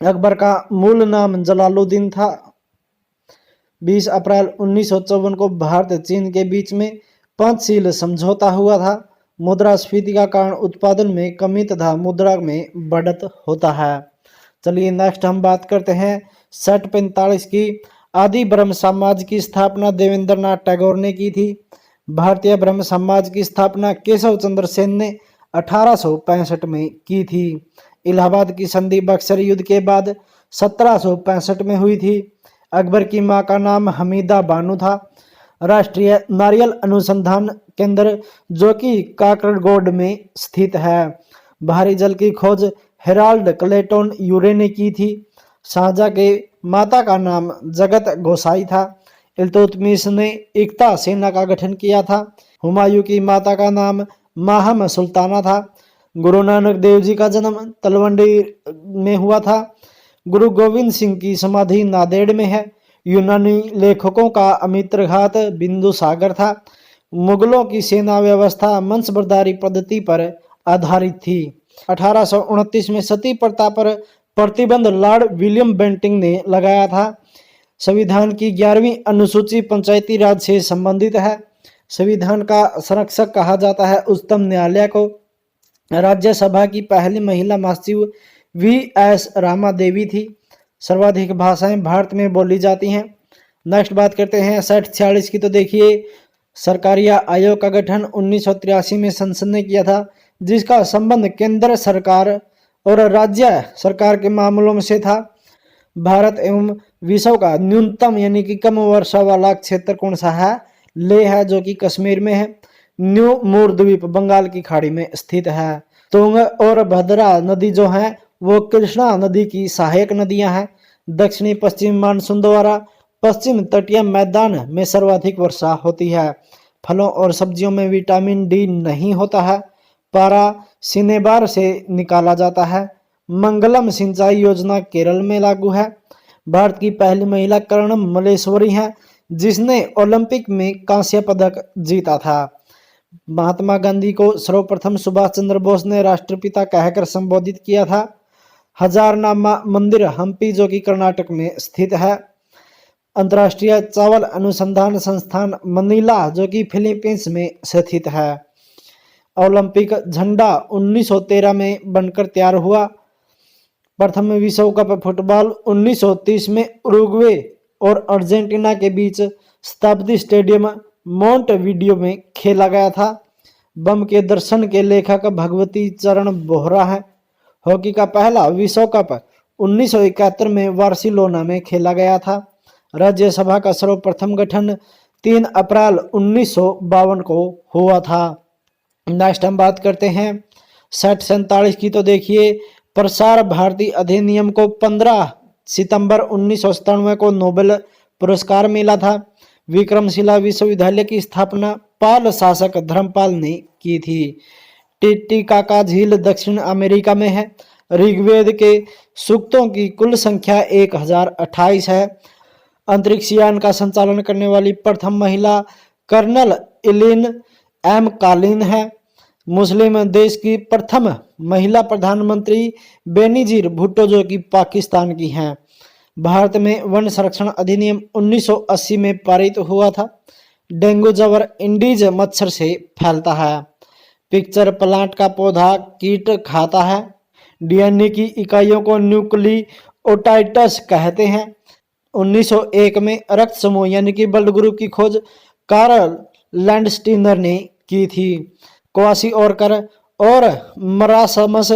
अकबर का मूल नाम जलालुद्दीन था। 20 अप्रैल 1954 को भारत चीन के बीच में पंचशील समझौता हुआ था। मुद्रास्फीति का कारण उत्पादन में कमी तथा मुद्रा में बढ़त होता है। चलिए नेक्स्ट हम बात करते हैं 6045 की। आदि ब्रह्म समाज की स्थापना देवेंद्रनाथ टैगोर ने की थी। भारतीय ब्रह्म समाज की स्थापना केशव चंद्र सेन ने 1865 में की थी। इलाहाबाद की संधि बक्सर युद्ध के बाद 1765 में हुई थी। अकबर की मां का नाम हमीदा बानो था। राष्ट्रीय नारियल अनुसंधान केंद्र जो कि काकरगोड में स्थित है। भारी जल की खोज हेराल्ड क्लेटन यूरे ने की थी। शाहजहां के माता का नाम जगत गोसाई था। इल्तुतमिश ने एकता सेना का गठन किया था। हुमायूं की माता का नाम माहम सुल्ताना था। गुरु नानक देव जी का जन्म तलवंडी में हुआ था। गुरु गोविंद सिंह की समाधि नांदेड़ में है। यूनानी लेखकों का अमित्रघात बिंदु सागर था। मुगलों की सेना व्यवस्था वंशबरदारी पद्धति पर आधारित थी। 1829 में सती प्रथा पर प्रतिबंध लॉर्ड विलियम बेंटिंग ने लगाया था। संविधान की 11वीं अनुसूची पंचायती राज से संबंधित है। संविधान का संरक्षक कहा जाता है उच्चतम न्यायालय को। राज्यसभा की पहली महिला महासचिव वी.एस. रामा देवी थी। सर्वाधिक भाषाएं भारत में बोली जाती हैं। नेक्स्ट बात करते हैं 6046 की। तो देखिए सरकारिया आयोग का गठन 1983 में संसद ने किया था, जिसका संबंध केंद्र सरकार और राज्य सरकार के मामलों से था। भारत एवं विश्व का न्यूनतम यानी कि कम वर्षा वाला क्षेत्र कौन सा है? लेह है जो कि कश्मीर में है। न्यू मूर द्वीप बंगाल की खाड़ी में स्थित है। तुंग और भद्रा नदी जो है वो कृष्णा नदी की सहायक नदियां हैं। दक्षिणी पश्चिम मानसून द्वारा पश्चिम तटीय मैदान में सर्वाधिक वर्षा होती है। फलों और सब्जियों में विटामिन डी नहीं होता है। पारा सिनेबार से निकाला जाता है। मंगलम सिंचाई योजना केरल में लागू है। भारत की पहली महिला कर्णम मलेश्वरी हैं, जिसने ओलंपिक में कांस्य पदक जीता था। महात्मा गांधी को सर्वप्रथम सुभाष चंद्र बोस ने राष्ट्रपिता कहकर संबोधित किया था। हजारनामा मंदिर हम्पी जो कि कर्नाटक में स्थित है। अंतर्राष्ट्रीय चावल अनुसंधान संस्थान मनीला जो कि फिलीपींस में स्थित है। ओलंपिक झंडा 1913 में बनकर तैयार हुआ। प्रथम विश्व कप फुटबॉल 1930 में उरुग्वे और अर्जेंटीना के बीच शताब्दी स्टेडियम मोंटेवीडियो में खेला गया था। बम के दर्शन के लेखक भगवती चरण बोहरा है। हॉकी का पहला विश्व कप 1971 में बार्सिलोना में खेला गया था। राज्यसभा का सर्वप्रथम गठन 3 अप्रैल 1952 को हुआ था। नेक्स्ट हम बात करते हैं 6047 की। तो देखिए प्रसार भारती अधिनियम को 15 सितंबर 1997 को नोबेल पुरस्कार मिला था। विक्रमशिला विश्वविद्यालय की स्थापना पाल शासक धर्मपाल ने की थी। टिटिकाका झील दक्षिण अमेरिका में है। ऋग्वेद के सूक्तों की कुल संख्या 1028 है। अंतरिक्ष यान का संचालन करने वाली प्रथम महिला कर्नल इलिन एम कालिन है। मुस्लिम देश की प्रथम महिला प्रधानमंत्री बेनजीर भुट्टो जो कि पाकिस्तान की हैं। भारत में वन संरक्षण अधिनियम 1980 में पारित हुआ था। डेंगू ज्वर इंडीज मच्छर से फैलता है। पिक्चर प्लांट का पौधा कीट खाता है। डीएनए की इकाइयों को न्यूक्लियोटाइड्स कहते हैं। 1901 में रक्त समूह यानी कि ब्लड ग्रुप की खोज कार्ल लैंडस्टीनर ने की थी। क्वासिओरकर और मरासमस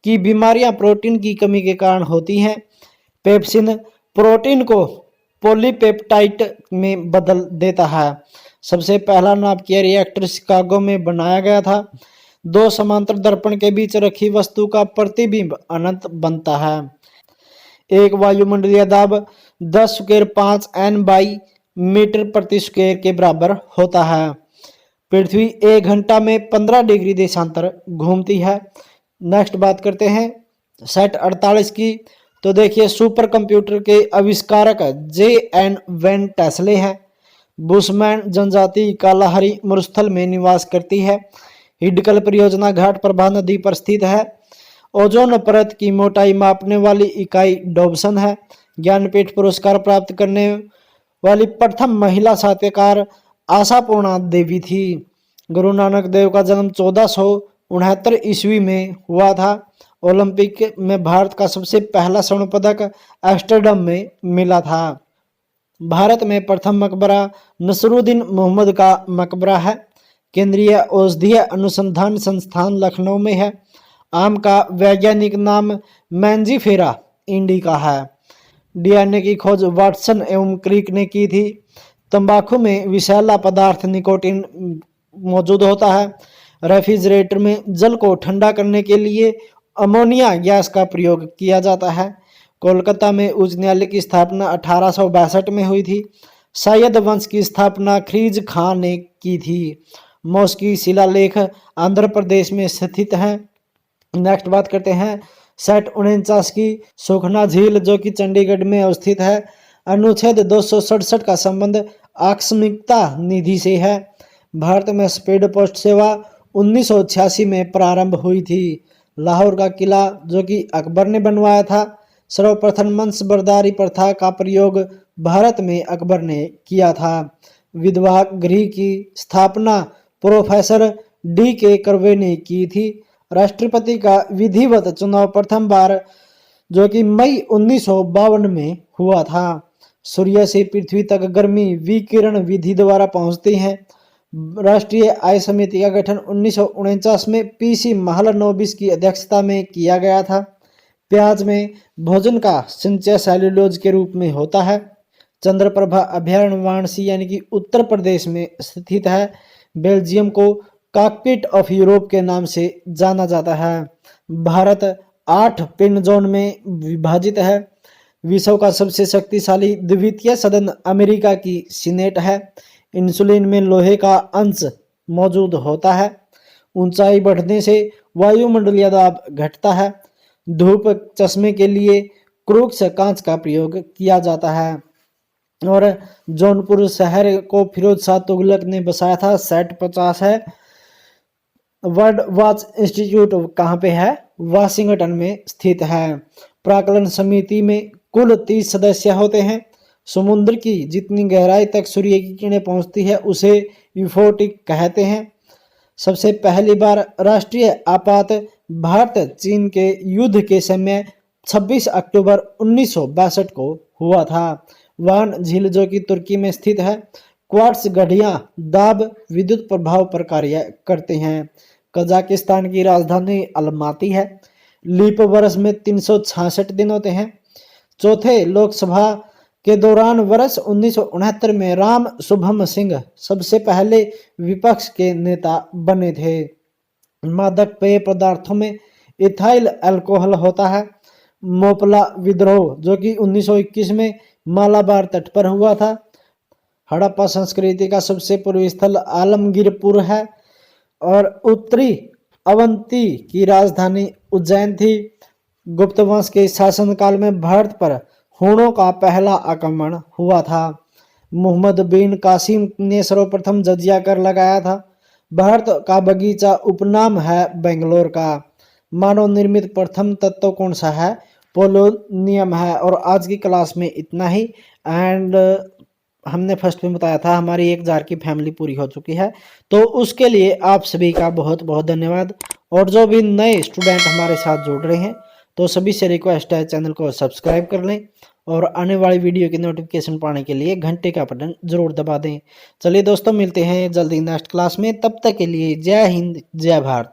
की बीमारियां प्रोटीन की कमी के कारण होती हैं। पेप्सिन प्रोटीन को पॉलीपेप्टाइड में बदल देता है। सबसे पहला नाभिकीय रिएक्टर शिकागो में बनाया गया था। 2 समांतर दर्पण के बीच रखी वस्तु का प्रतिबिंब अनंत बनता है। एक वायुमंडलीय दाब 10⁵ N/m प्रति स्क्वायर के बराबर होता है। पृथ्वी 1 घंटा में 15 डिग्री देशांतर घूमती है। नेक्स्ट बात करते हैं सेट 48 की। तो देखिए सुपर कंप्यूटर के आविष्कारक J.N. वेन टेस्ले हैं। बुशमैन जनजाति कालाहारी मरुस्थल में निवास करती है। हिडकल परियोजना घाट प्रभा नदी पर स्थित है। ओजोन परत की मोटाई मापने वाली इकाई डॉब्सन है। ज्ञानपीठ पुरस्कार प्राप्त करने वाली प्रथम महिला साहित्यकार आशापूर्णा देवी थी। गुरु नानक देव का जन्म 1469 ईस्वी में हुआ था। ओलंपिक में भारत का सबसे पहला स्वर्ण पदक एम्स्टर्डम में मिला था। भारत में प्रथम मकबरा नसरुद्दीन मोहम्मद का मकबरा है। केंद्रीय औषधीय अनुसंधान संस्थान लखनऊ में है। आम का वैज्ञानिक नाम मैंजीफेरा इंडिका है। डीएनए की खोज वाटसन एवं क्रिक ने की थी। तंबाकू में विषैला पदार्थ निकोटीन मौजूद होता है। रेफ्रिजरेटर में जल को ठंडा करने के लिए अमोनिया गैस का प्रयोग किया जाता है। कोलकाता में उच्च न्यायालय की स्थापना 1862 में हुई थी। सैयद वंश की स्थापना खरीज खां ने की थी। मौसकी शिलालेख आंध्र प्रदेश में स्थित है। नेक्स्ट बात करते हैं सेट 49 की। सुखना झील जो कि चंडीगढ़ में अवस्थित है। अनुच्छेद 267 का संबंध आकस्मिकता निधि से है। भारत में स्पीड पोस्ट सेवा 1986 में प्रारंभ हुई थी। लाहौर का किला जो कि अकबर ने बनवाया था। सर्वप्रथम वंशबरदारी प्रथा का प्रयोग भारत में अकबर ने किया था। विधवा गृह की स्थापना प्रोफेसर D.K. कर्वे ने की थी। राष्ट्रपति का विधिवत चुनाव प्रथम बार जो कि मई 1952 में हुआ था। सूर्य से पृथ्वी तक गर्मी विकिरण विधि द्वारा पहुंचती है। राष्ट्रीय आय समिति का गठन 1949 में PC महालनोबिस की अध्यक्षता में किया गया था। प्याज में भोजन का संचय सेल्यूलोज के रूप में होता है। चंद्रप्रभा अभयारण्य वाराणसी यानी कि उत्तर प्रदेश में स्थित है। बेल्जियम को कॉकपिट ऑफ यूरोप के नाम से जाना जाता है। भारत 8 पिन जोन में विभाजित है। विश्व का सबसे शक्तिशाली द्वितीय सदन अमेरिका की सीनेट है। इंसुलिन में लोहे का अंश मौजूद होता है। ऊंचाई बढ़ने से वायुमंडलीय दाब घटता है। धूप चश्मे के लिए क्रूक्स कांच का प्रयोग किया जाता है। और जौनपुर शहर को फिरोज शाह तुगलक ने बसाया था। सेट 50 है। वर्ल्ड वॉच इंस्टीट्यूट कहाँ पे है? वाशिंगटन में स्थित है। प्राक्कलन समिति में कुल 30 सदस्य होते हैं। समुद्र की जितनी गहराई तक सूर्य की किरणें पहुंचती है उसे यूफोटिक कहते हैं। सबसे पहली बार राष्ट्रीय आपात भारत चीन के युद्ध के समय 26 अक्टूबर 1962 को हुआ था। वान झील जो कि तुर्की में स्थित है। क्वार्ट्स घड़ियां दाब विद्युत प्रभाव पर कार्य करते हैं। कजाकिस्तान की राजधानी अलमाती है। लीप वर्ष में 366 दिन होते हैं। चौथे लोकसभा के दौरान वर्ष 1969 में राम शुभम सिंह सबसे पहले विपक्ष के नेता बने थे। मादक पेय पदार्थों में इथाइल अल्कोहल होता है। मोपला विद्रोह जो कि 1921 में मालाबार तट पर हुआ था। हड़प्पा संस्कृति का सबसे पूर्वी स्थल आलमगीरपुर है। और उत्तरी अवंती की राजधानी उज्जैन थी। गुप्त वंश के शासनकाल में भारत पर हूणों का पहला आक्रमण हुआ था। मोहम्मद बिन कासिम ने सर्वप्रथम जजिया कर लगाया था। भारत का बगीचा उपनाम है बेंगलोर का। मानव निर्मित प्रथम तत्व कौन सा है? पोलोनियम है। और आज की क्लास में इतना ही। एंड हमने फर्स्ट में बताया था हमारी 1000 की फैमिली पूरी हो चुकी है, तो उसके लिए आप सभी का बहुत बहुत धन्यवाद। और जो भी नए स्टूडेंट हमारे साथ जुड़ रहे हैं तो सभी से रिक्वेस्ट है चैनल को सब्सक्राइब कर लें और आने वाली वीडियो की नोटिफिकेशन पाने के लिए घंटे का बटन जरूर दबा दें। चलिए दोस्तों, मिलते हैं जल्दी नेक्स्ट क्लास में। तब तक के लिए जय हिंद, जय भारत।